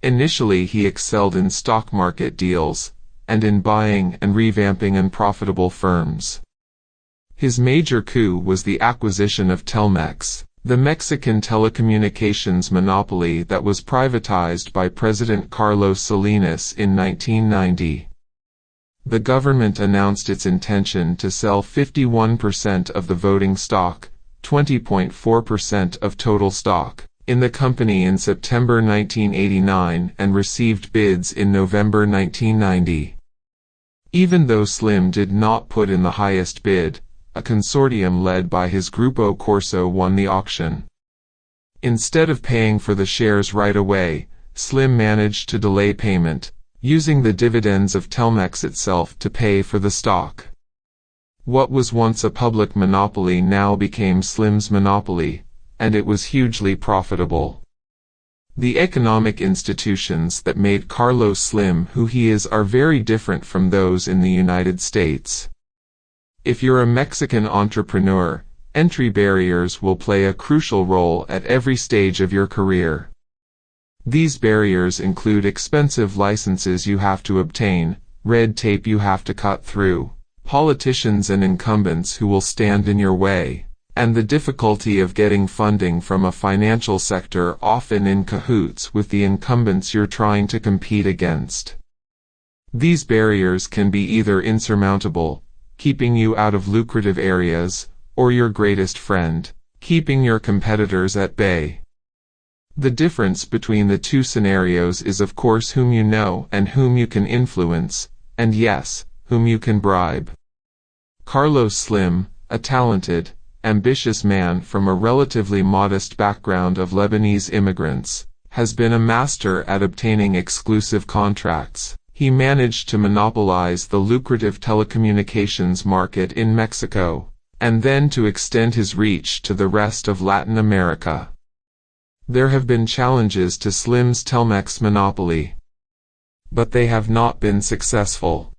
Initially he excelled in stock market deals, and in buying and revamping unprofitable firms. His major coup was the acquisition of Telmex, the Mexican telecommunications monopoly that was privatized by President Carlos Salinas in 1990. The government announced its intention to sell 51% of the voting stock, 20.4% of total stock, in the company in September 1989 and received bids in November 1990. Even though Slim did not put in the highest bid, a consortium led by his Grupo Corso won the auction. Instead of paying for the shares right away, Slim managed to delay payment, using the dividends of Telmex itself to pay for the stock. What was once a public monopoly now became Slim's monopoly, and it was hugely profitable. The economic institutions that made Carlos Slim who he is are very different from those in the United States. If you're a Mexican entrepreneur, entry barriers will play a crucial role at every stage of your career. These barriers include expensive licenses you have to obtain, red tape you have to cut through, politicians and incumbents who will stand in your way, and the difficulty of getting funding from a financial sector often in cahoots with the incumbents you're trying to compete against. These barriers can be either insurmountable, keeping you out of lucrative areas, or your greatest friend, keeping your competitors at bay. The difference between the two scenarios is of course whom you know and whom you can influence, and yes, whom you can bribe. Carlos Slim, a talented, ambitious man from a relatively modest background of Lebanese immigrants, has been a master at obtaining exclusive contracts. He managed to monopolize the lucrative telecommunications market in Mexico, and then to extend his reach to the rest of Latin America. There have been challenges to Slim's Telmex monopoly, but they have not been successful.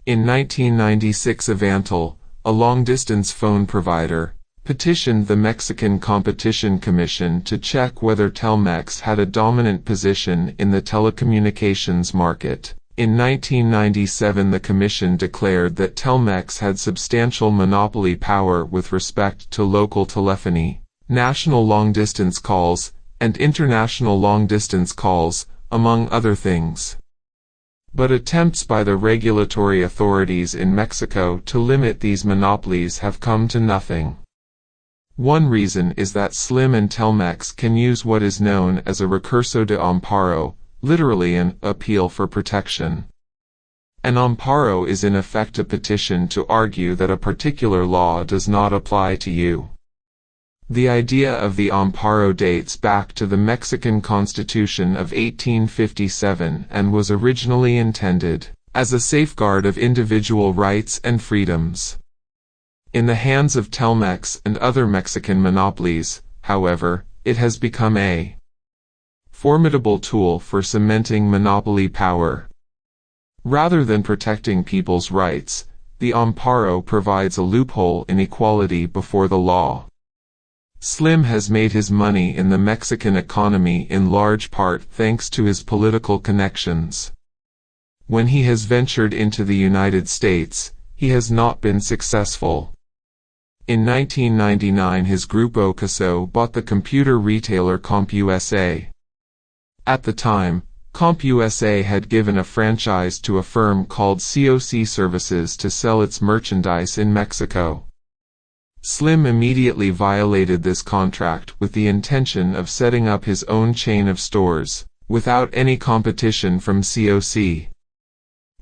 In 1996, Avantel, a long-distance phone provider, petitioned the Mexican Competition Commission to check whether Telmex had a dominant position in the telecommunications market. In 1997, the Commission declared that Telmex had substantial monopoly power with respect to local telephony, national long-distance calls, and international long-distance calls, among other things. But attempts by the regulatory authorities in Mexico to limit these monopolies have come to nothing. One reason is that Slim and Telmex can use what is known as a recurso de amparo, literally an appeal for protection. An amparo is in effect a petition to argue that a particular law does not apply to you. The idea of the amparo dates back to the Mexican Constitution of 1857 and was originally intended as a safeguard of individual rights and freedoms. In the hands of Telmex and other Mexican monopolies, however, it has become a formidable tool for cementing monopoly power. Rather than protecting people's rights, the amparo provides a loophole in equality before the law. Slim has made his money in the Mexican economy in large part thanks to his political connections. When he has ventured into the United States, he has not been successful. In 1999, his Grupo Caso bought the computer retailer CompUSA. At the time, CompUSA had given a franchise to a firm called COC Services to sell its merchandise in Mexico. Slim immediately violated this contract with the intention of setting up his own chain of stores, without any competition from COC.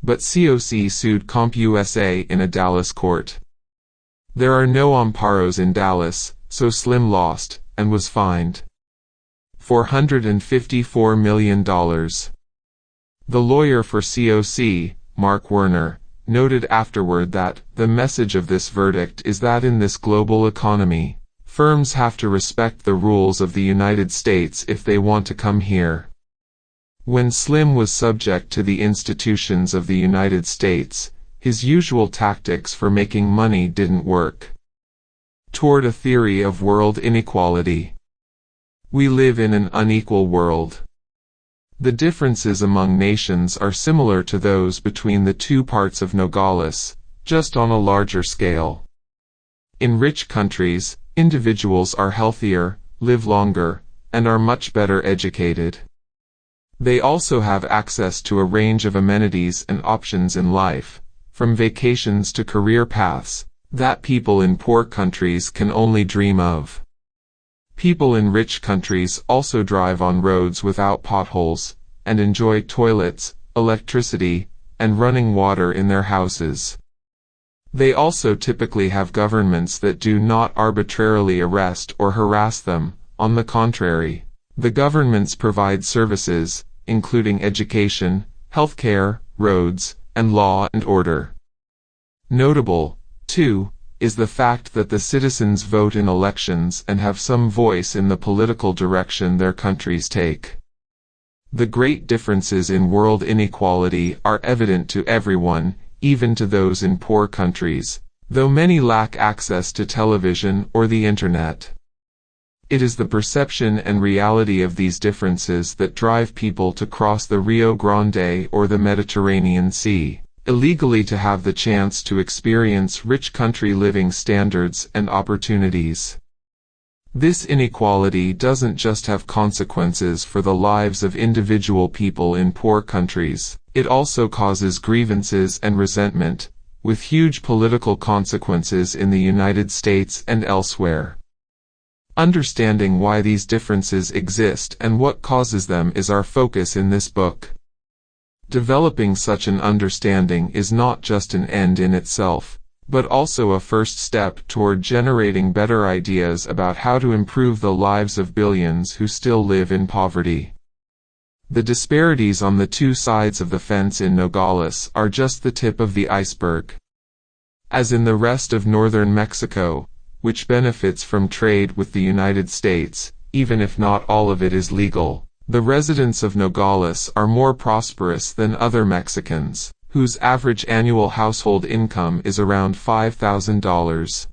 But COC sued CompUSA in a Dallas court. There are no amparos in Dallas, so Slim lost, and was fined $454 million. The lawyer for COC, Mark Werner, noted afterward that the message of this verdict is that in this global economy, firms have to respect the rules of the United States if they want to come here. When Slim was subject to the institutions of the United States, his usual tactics for making money didn't work. Toward a theory of world inequality. We live in an unequal world. The differences among nations are similar to those between the two parts of Nogales, just on a larger scale. In rich countries, individuals are healthier, live longer, and are much better educated. They also have access to a range of amenities and options in life, from vacations to career paths, that people in poor countries can only dream of. People in rich countries also drive on roads without potholes, and enjoy toilets, electricity, and running water in their houses. They also typically have governments that do not arbitrarily arrest or harass them. On the contrary, the governments provide services, including education, healthcare, roads, and law and order. Notable, too, is the fact that the citizens vote in elections and have some voice in the political direction their countries take. The great differences in world inequality are evident to everyone, even to those in poor countries, though many lack access to television or the Internet. It is the perception and reality of these differences that drive people to cross the Rio Grande or the Mediterranean Sea, illegally to have the chance to experience rich country living standards and opportunities. This inequality doesn't just have consequences for the lives of individual people in poor countries, it also causes grievances and resentment, with huge political consequences in the United States and elsewhere. Understanding why these differences exist and what causes them is our focus in this book. Developing such an understanding is not just an end in itself, but also a first step toward generating better ideas about how to improve the lives of billions who still live in poverty. The disparities on the two sides of the fence in Nogales are just the tip of the iceberg. As in the rest of northern Mexico, which benefits from trade with the United States, even if not all of it is legal, the residents of Nogales are more prosperous than other Mexicans, whose average annual household income is around $5,000.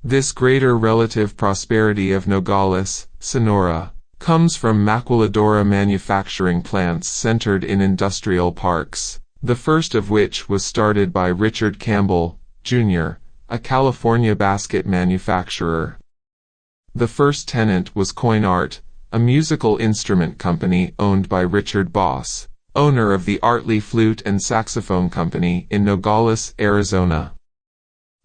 This greater relative prosperity of Nogales, Sonora, comes from maquiladora manufacturing plants centered in industrial parks, the first of which was started by Richard Campbell, Jr., a California basket manufacturer. The first tenant was Coinart, a musical instrument company owned by Richard Boss, owner of the Artley Flute and Saxophone Company in Nogales, Arizona.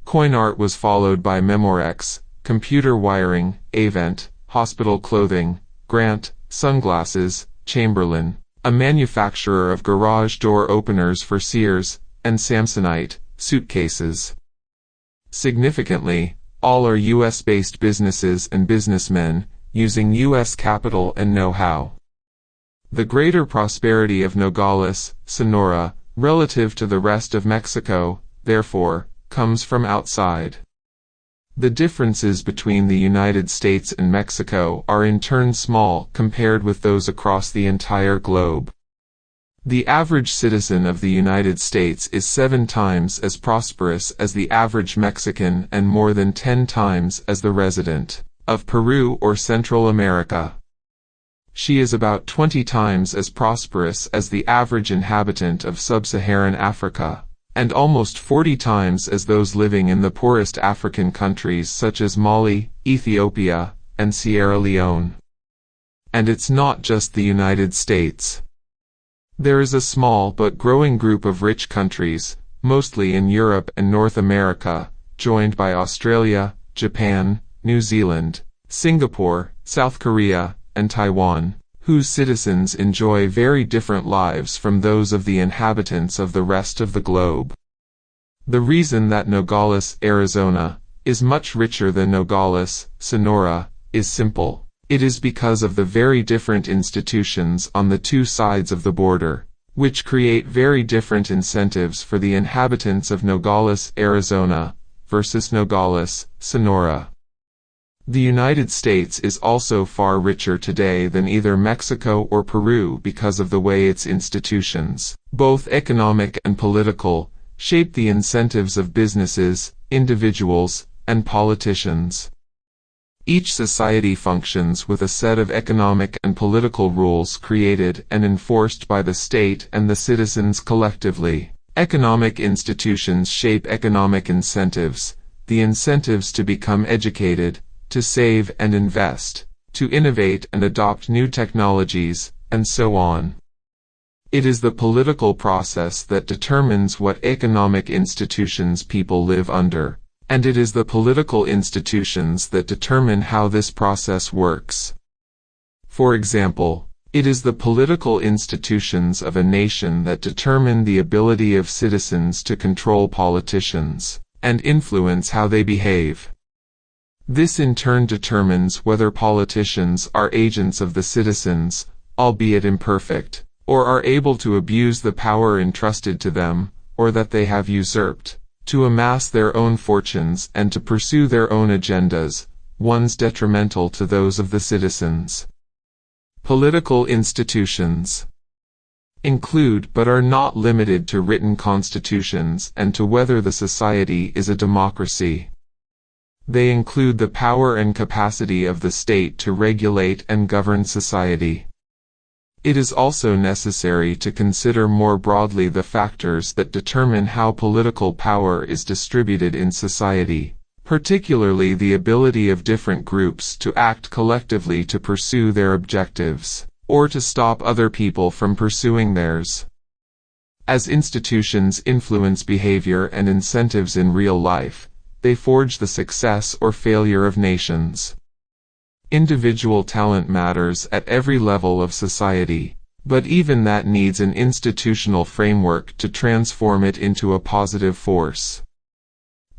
Coinart was followed by Memorex, computer wiring, Avent, hospital clothing, Grant, sunglasses, Chamberlain, a manufacturer of garage door openers for Sears, and Samsonite, suitcases. Significantly, all are U.S.-based businesses and businessmen, using U.S. capital and know-how. The greater prosperity of Nogales, Sonora, relative to the rest of Mexico, therefore, comes from outside. The differences between the United States and Mexico are in turn small compared with those across the entire globe. The average citizen of the United States is 7 times as prosperous as the average Mexican and more than 10 times as the resident of Peru or Central America. She is about 20 times as prosperous as the average inhabitant of sub-Saharan Africa, and almost 40 times as those living in the poorest African countries such as Mali, Ethiopia, and Sierra Leone. And it's not just the United States. There is a small but growing group of rich countries, mostly in Europe and North America, joined by Australia, Japan, New Zealand, Singapore, South Korea, and Taiwan, whose citizens enjoy very different lives from those of the inhabitants of the rest of the globe. The reason that Nogales, Arizona, is much richer than Nogales, Sonora, is simple. It is because of the very different institutions on the two sides of the border, which create very different incentives for the inhabitants of Nogales, Arizona, versus Nogales, Sonora. The United States is also far richer today than either Mexico or Peru because of the way its institutions, both economic and political, shape the incentives of businesses, individuals, and politicians. Each society functions with a set of economic and political rules created and enforced by the state and the citizens collectively. Economic institutions shape economic incentives, the incentives to become educated, to save and invest, to innovate and adopt new technologies, and so on. It is the political process that determines what economic institutions people live under, and it is the political institutions that determine how this process works. For example, it is the political institutions of a nation that determine the ability of citizens to control politicians, and influence how they behave. This in turn determines whether politicians are agents of the citizens, albeit imperfect, or are able to abuse the power entrusted to them, or that they have usurped, to amass their own fortunes and to pursue their own agendas, ones detrimental to those of the citizens. Political institutions. include but are not limited to written constitutions and to whether the society is a democracy. They include the power and capacity of the state to regulate and govern society. It is also necessary to consider more broadly the factors that determine how political power is distributed in society, particularly the ability of different groups to act collectively to pursue their objectives, or to stop other people from pursuing theirs. As institutions influence behavior and incentives in real life, they forge the success or failure of nations. Individual talent matters at every level of society, but even that needs an institutional framework to transform it into a positive force.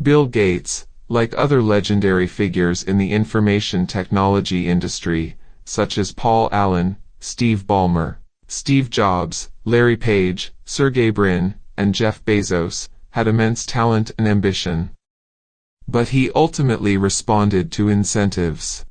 Bill Gates, like other legendary figures in the information technology industry, such as Paul Allen, Steve Ballmer, Steve Jobs, Larry Page, Sergey Brin, and Jeff Bezos, had immense talent and ambition. But he ultimately responded to incentives.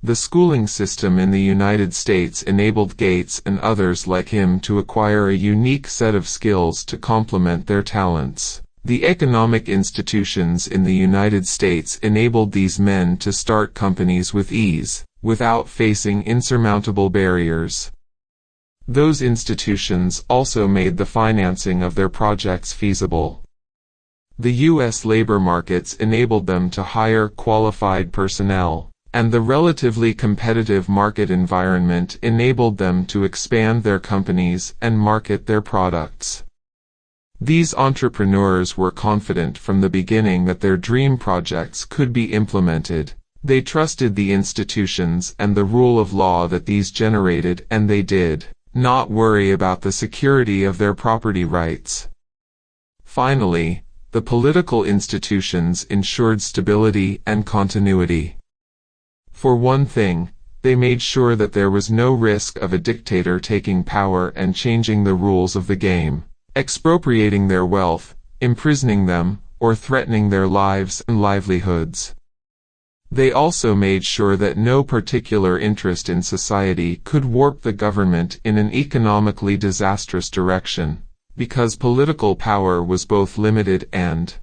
The schooling system in the United States enabled Gates and others like him to acquire a unique set of skills to complement their talents. The economic institutions in the United States enabled these men to start companies with ease, without facing insurmountable barriers. Those institutions also made the financing of their projects feasible. The U.S. labor markets enabled them to hire qualified personnel, and the relatively competitive market environment enabled them to expand their companies and market their products. These entrepreneurs were confident from the beginning that their dream projects could be implemented. They trusted the institutions and the rule of law that these generated, and they did not worry about the security of their property rights. Finally, the political institutions ensured stability and continuity. For one thing, they made sure that there was no risk of a dictator taking power and changing the rules of the game, expropriating their wealth, imprisoning them, or threatening their lives and livelihoods. They also made sure that no particular interest in society could warp the government in an economically disastrous direction, because political power was both limited and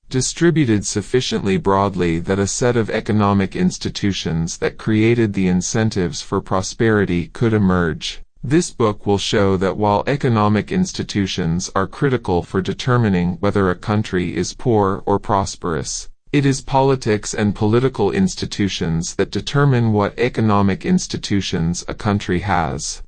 distributed sufficiently broadly that a set of economic institutions that created the incentives for prosperity could emerge. This book will show that while economic institutions are critical for determining whether a country is poor or prosperous, it is politics and political institutions that determine what economic institutions a country has.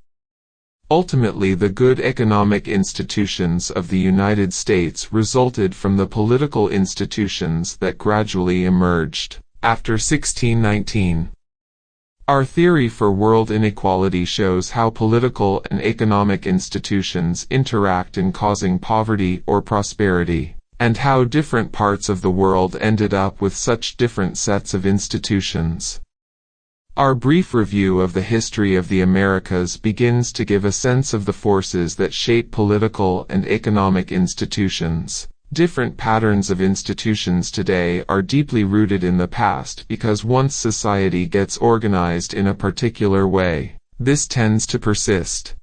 Ultimately, the good economic institutions of the United States resulted from the political institutions that gradually emerged after 1619. Our theory for world inequality shows how political and economic institutions interact in causing poverty or prosperity, and how different parts of the world ended up with such different sets of institutions. Our brief review of the history of the Americas begins to give a sense of the forces that shape political and economic institutions. Different patterns of institutions today are deeply rooted in the past because once society gets organized in a particular way, this tends to persist.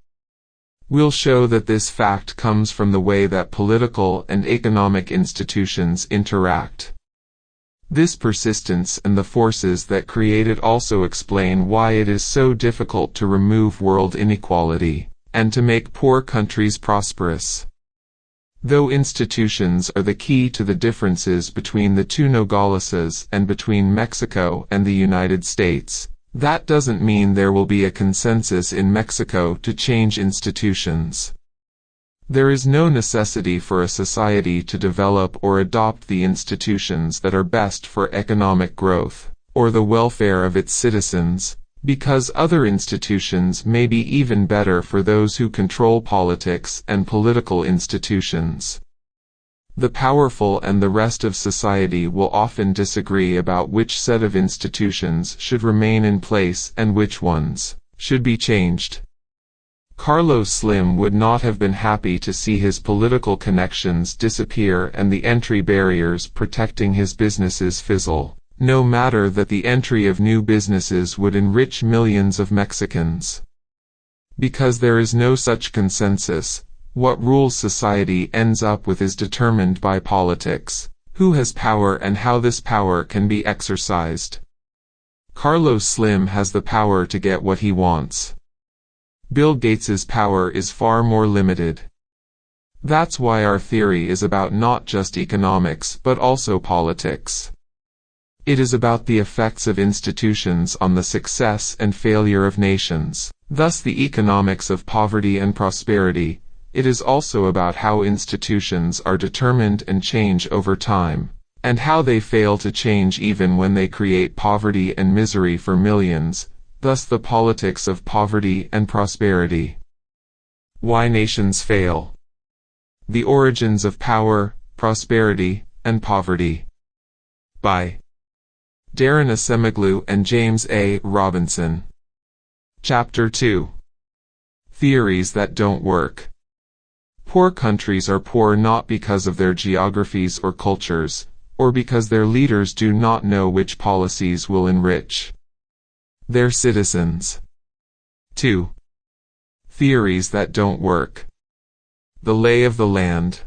We'll show that this fact comes from the way that political and economic institutions interact. This persistence and the forces that create it also explain why it is so difficult to remove world inequality, and to make poor countries prosperous. Though institutions are the key to the differences between the two Nogalesas and between Mexico and the United States, that doesn't mean there will be a consensus in Mexico to change institutions. There is no necessity for a society to develop or adopt the institutions that are best for economic growth, or the welfare of its citizens, because other institutions may be even better for those who control politics and political institutions. The powerful and the rest of society will often disagree about which set of institutions should remain in place and which ones should be changed. Carlos Slim would not have been happy to see his political connections disappear and the entry barriers protecting his businesses fizzle, no matter that the entry of new businesses would enrich millions of Mexicans. Because there is no such consensus, what rules society ends up with is determined by politics. Who has power and how this power can be exercised. Carlos Slim has the power to get what he wants. Bill Gates's power is far more limited. That's why our theory is about not just economics but also politics. It is about the effects of institutions on the success and failure of nations, thus the economics of poverty and prosperity. It is also about how institutions are determined and change over time, and how they fail to change even when they create poverty and misery for millions, thus the politics of poverty and prosperity. Why nations fail. The origins of power, prosperity, and poverty. By Darren Acemoglu and James A. Robinson. Chapter 2. Theories that don't work. Poor countries are poor not because of their geographies or cultures, or because their leaders do not know which policies will enrich their citizens. 2. Theories that don't work. The lay of the land.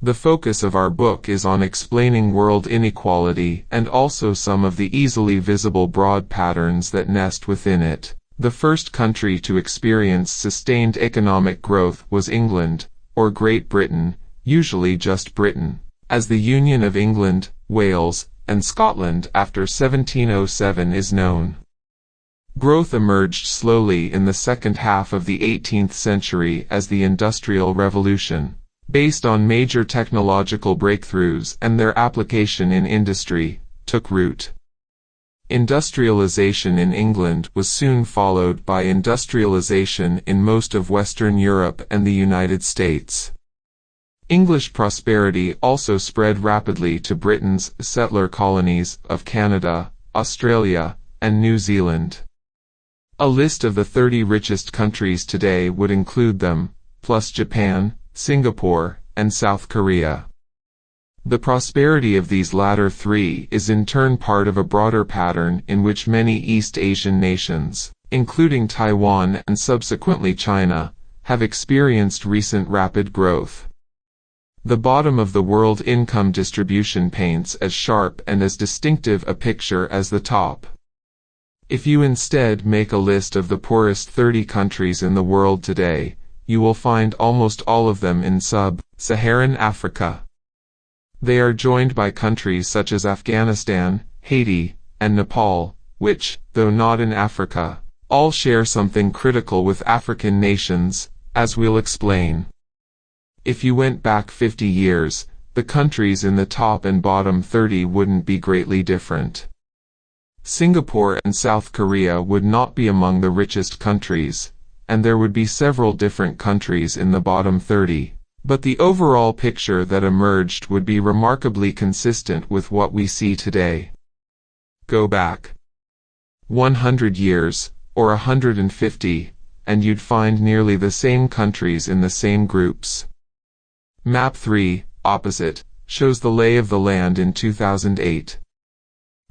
The focus of our book is on explaining world inequality and also some of the easily visible broad patterns that nest within it. The first country to experience sustained economic growth was England, or Great Britain, usually just Britain, as the Union of England, Wales, and Scotland after 1707 is known. Growth emerged slowly in the second half of the 18th century as the Industrial Revolution, based on major technological breakthroughs and their application in industry, took root. Industrialization in England was soon followed by industrialization in most of Western Europe and the United States. English prosperity also spread rapidly to Britain's settler colonies of Canada, Australia, and New Zealand. A list of the 30 richest countries today would include them, plus Japan, Singapore, and South Korea. The prosperity of these latter three is in turn part of a broader pattern in which many East Asian nations, including Taiwan and subsequently China, have experienced recent rapid growth. The bottom of the world income distribution paints as sharp and as distinctive a picture as the top. If you instead make a list of the poorest 30 countries in the world today, you will find almost all of them in sub-Saharan Africa. They are joined by countries such as Afghanistan, Haiti, and Nepal, which, though not in Africa, all share something critical with African nations, as we'll explain. If you went back 50 years, the countries in the top and bottom 30 wouldn't be greatly different. Singapore and South Korea would not be among the richest countries, and there would be several different countries in the bottom 30, but the overall picture that emerged would be remarkably consistent with what we see today. Go back 100 years, or 150, and you'd find nearly the same countries in the same groups. Map 3, opposite, shows the lay of the land in 2008.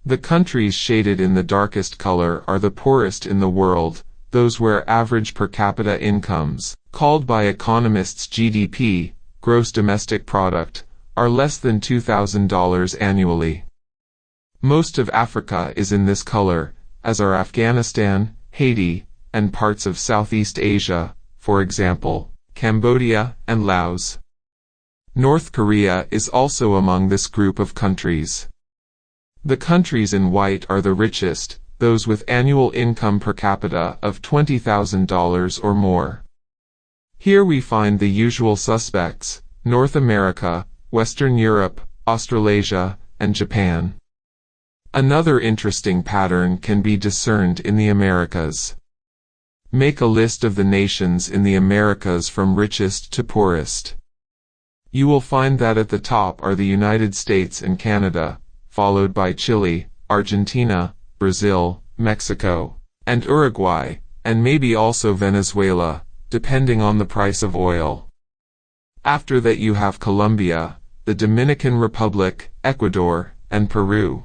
The countries shaded in the darkest color are the poorest in the world, those where average per capita incomes, called by economists GDP, gross domestic product, are less than $2,000 annually. Most of Africa is in this color, as are Afghanistan, Haiti, and parts of Southeast Asia, for example, Cambodia and Laos. North Korea is also among this group of countries. The countries in white are the richest, those with annual income per capita of $20,000 or more. Here we find the usual suspects: North America, Western Europe, Australasia, and Japan. Another interesting pattern can be discerned in the Americas. Make a list of the nations in the Americas from richest to poorest. You will find that at the top are the United States and Canada, followed by Chile, Argentina, Brazil, Mexico, and Uruguay, and maybe also Venezuela, depending on the price of oil. After that you have Colombia, the Dominican Republic, Ecuador, and Peru.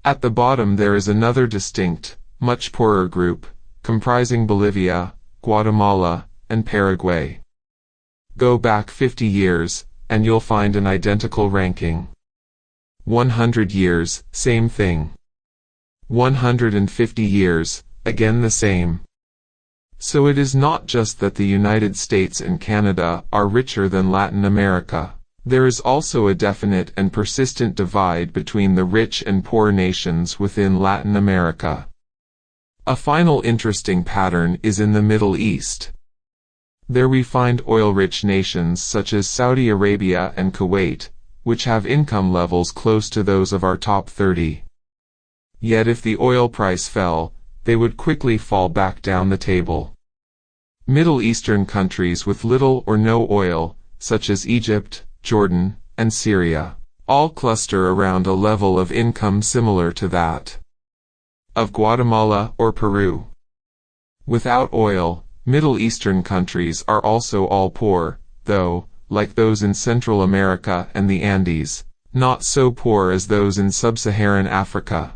At the bottom there is another distinct, much poorer group, comprising Bolivia, Guatemala, and Paraguay. Go back 50 years, and you'll find an identical ranking. 100 years, same thing. 150 years, again the same. So it is not just that the United States and Canada are richer than Latin America. There is also a definite and persistent divide between the rich and poor nations within Latin America. A final interesting pattern is in the Middle East. There we find oil-rich nations such as Saudi Arabia and Kuwait, which have income levels close to those of our top 30. Yet if the oil price fell, they would quickly fall back down the table. Middle Eastern countries with little or no oil, such as Egypt, Jordan, and Syria, all cluster around a level of income similar to that of Guatemala or Peru. Without oil, Middle Eastern countries are also all poor, though, like those in Central America and the Andes, not so poor as those in sub-Saharan Africa.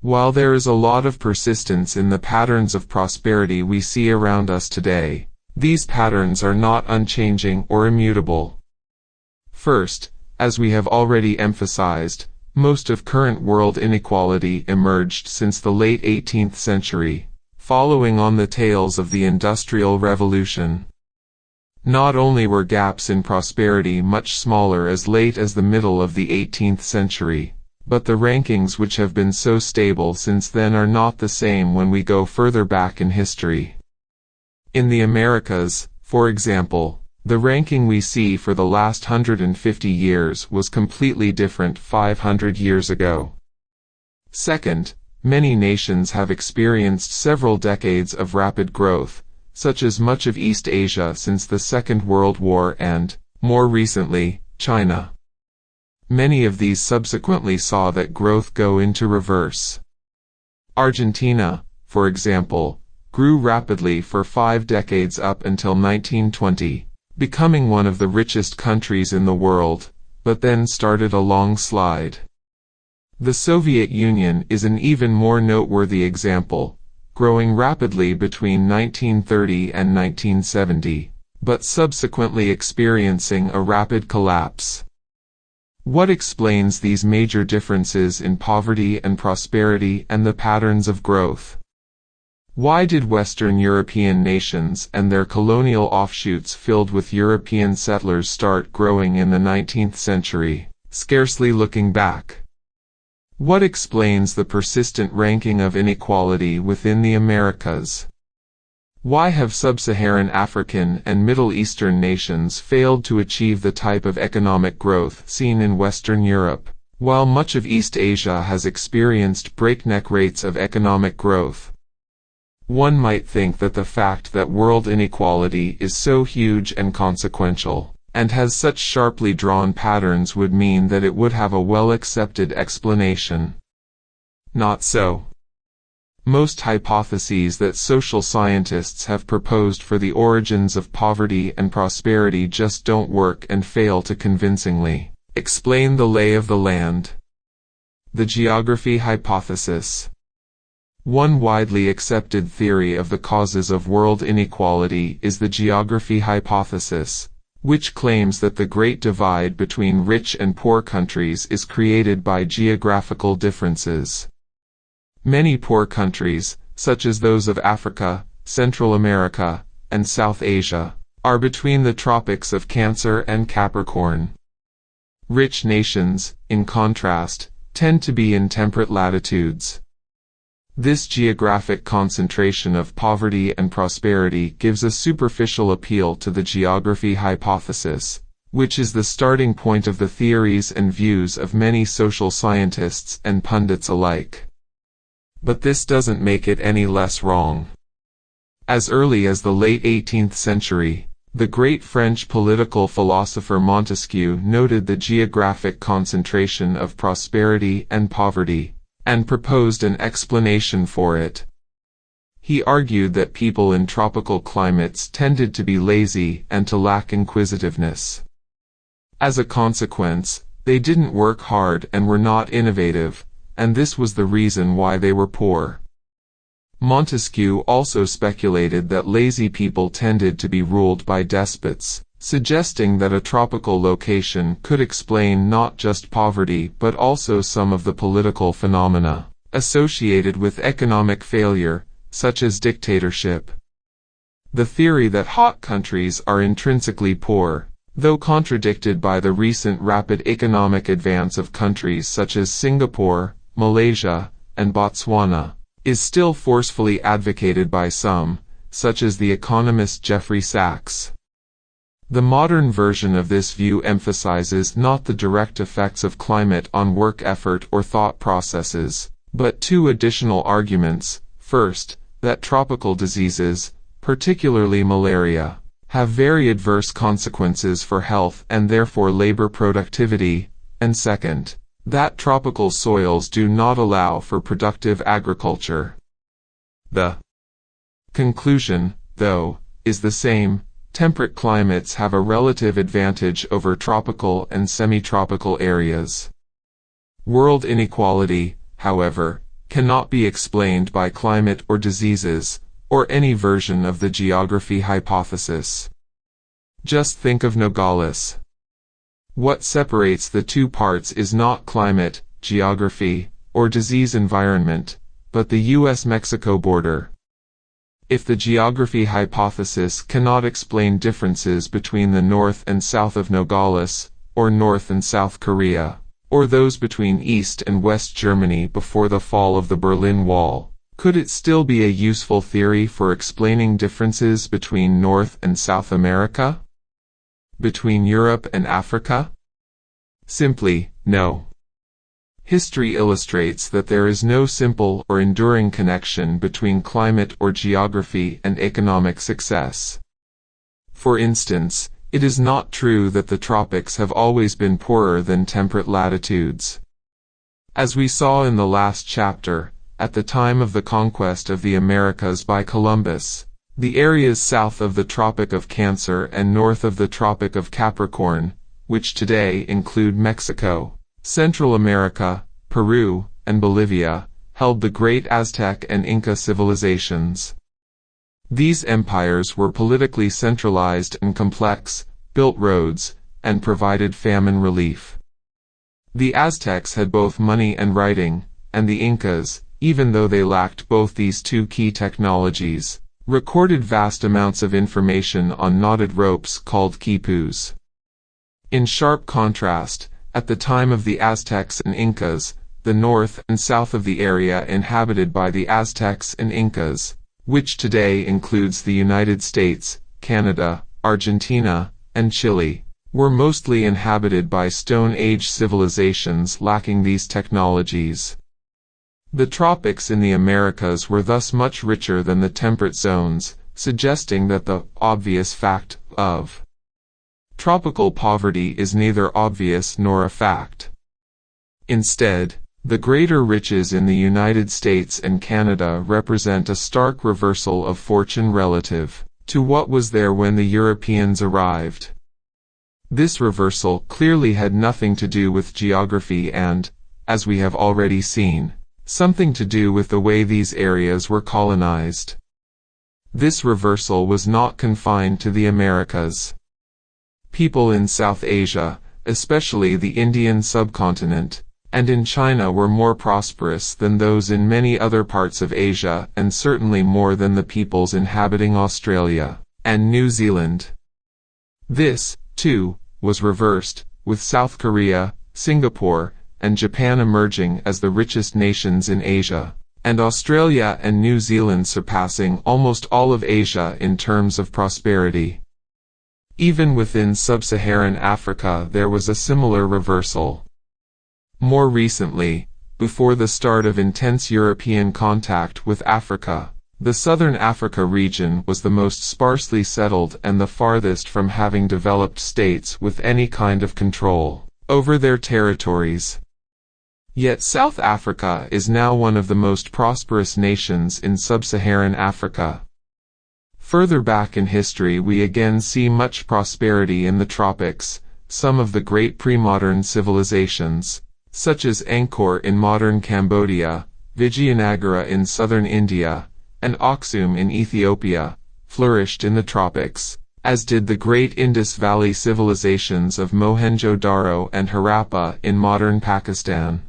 While there is a lot of persistence in the patterns of prosperity we see around us today, these patterns are not unchanging or immutable. First, as we have already emphasized, most of current world inequality emerged since the late 18th century, following on the tails of the Industrial Revolution. Not only were gaps in prosperity much smaller as late as the middle of the 18th century, but the rankings which have been so stable since then are not the same when we go further back in history. In the Americas, for example, the ranking we see for the last 150 years was completely different 500 years ago. Second, many nations have experienced several decades of rapid growth, such as much of East Asia since the Second World War and, more recently, China. Many of these subsequently saw that growth go into reverse. Argentina, for example, grew rapidly for 5 decades up until 1920, becoming one of the richest countries in the world, but then started a long slide. The Soviet Union is an even more noteworthy example, growing rapidly between 1930 and 1970, but subsequently experiencing a rapid collapse. What explains these major differences in poverty and prosperity and the patterns of growth? Why did Western European nations and their colonial offshoots filled with European settlers start growing in the 19th century, scarcely looking back? What explains the persistent ranking of inequality within the Americas? Why have sub-Saharan African and Middle Eastern nations failed to achieve the type of economic growth seen in Western Europe, while much of East Asia has experienced breakneck rates of economic growth? One might think that the fact that world inequality is so huge and consequential, and has such sharply drawn patterns would mean that it would have a well-accepted explanation. Not so. Most hypotheses that social scientists have proposed for the origins of poverty and prosperity just don't work and fail to convincingly explain the lay of the land. The geography hypothesis. One widely accepted theory of the causes of world inequality is the geography hypothesis, which claims that the great divide between rich and poor countries is created by geographical differences. Many poor countries, such as those of Africa, Central America, and South Asia, are between the tropics of Cancer and Capricorn. Rich nations, in contrast, tend to be in temperate latitudes. This geographic concentration of poverty and prosperity gives a superficial appeal to the geography hypothesis, which is the starting point of the theories and views of many social scientists and pundits alike. But this doesn't make it any less wrong. As early as the late 18th century, the great French political philosopher Montesquieu noted the geographic concentration of prosperity and poverty, and proposed an explanation for it. He argued that people in tropical climates tended to be lazy and to lack inquisitiveness. As a consequence, they didn't work hard and were not innovative, and this was the reason why they were poor. Montesquieu also speculated that lazy people tended to be ruled by despots, suggesting that a tropical location could explain not just poverty but also some of the political phenomena associated with economic failure, such as dictatorship. The theory that hot countries are intrinsically poor, though contradicted by the recent rapid economic advance of countries such as Singapore, Malaysia, and Botswana, is still forcefully advocated by some, such as the economist Jeffrey Sachs. The modern version of this view emphasizes not the direct effects of climate on work effort or thought processes, but two additional arguments. First, that tropical diseases, particularly malaria, have very adverse consequences for health and therefore labor productivity, and second, that tropical soils do not allow for productive agriculture. The conclusion, though, is the same. Temperate climates have a relative advantage over tropical and semi-tropical areas. World inequality, however, cannot be explained by climate or diseases, or any version of the geography hypothesis. Just think of Nogales. What separates the two parts is not climate, geography, or disease environment, but the US-Mexico border. If the geography hypothesis cannot explain differences between the north and south of Nogales, or North and South Korea, or those between East and West Germany before the fall of the Berlin Wall, could it still be a useful theory for explaining differences between North and South America? Between Europe and Africa? Simply, no. History illustrates that there is no simple or enduring connection between climate or geography and economic success. For instance, it is not true that the tropics have always been poorer than temperate latitudes. As we saw in the last chapter, at the time of the conquest of the Americas by Columbus, the areas south of the Tropic of Cancer and north of the Tropic of Capricorn, which today include Mexico, Central America, Peru, and Bolivia, held the great Aztec and Inca civilizations. These empires were politically centralized and complex, built roads, and provided famine relief. The Aztecs had both money and writing, and the Incas, even though they lacked both these two key technologies, recorded vast amounts of information on knotted ropes called quipus. In sharp contrast, at the time of the Aztecs and Incas, the north and south of the area inhabited by the Aztecs and Incas, which today includes the United States, Canada, Argentina, and Chile, were mostly inhabited by Stone Age civilizations lacking these technologies. The tropics in the Americas were thus much richer than the temperate zones, suggesting that the obvious fact of tropical poverty is neither obvious nor a fact. Instead, the greater riches in the United States and Canada represent a stark reversal of fortune relative to what was there when the Europeans arrived. This reversal clearly had nothing to do with geography and, as we have already seen, something to do with the way these areas were colonized. This reversal was not confined to the Americas. People in South Asia, especially the Indian subcontinent, and in China were more prosperous than those in many other parts of Asia and certainly more than the peoples inhabiting Australia and New Zealand. This, too, was reversed, with South Korea, Singapore, and Japan emerging as the richest nations in Asia, and Australia and New Zealand surpassing almost all of Asia in terms of prosperity. Even within sub-Saharan Africa there was a similar reversal. More recently, before the start of intense European contact with Africa, the Southern Africa region was the most sparsely settled and the farthest from having developed states with any kind of control over their territories. Yet South Africa is now one of the most prosperous nations in sub-Saharan Africa. Further back in history we again see much prosperity in the tropics. Some of the great pre-modern civilizations, such as Angkor in modern Cambodia, Vijayanagara in southern India, and Aksum in Ethiopia, flourished in the tropics, as did the great Indus Valley civilizations of Mohenjo-Daro and Harappa in modern Pakistan.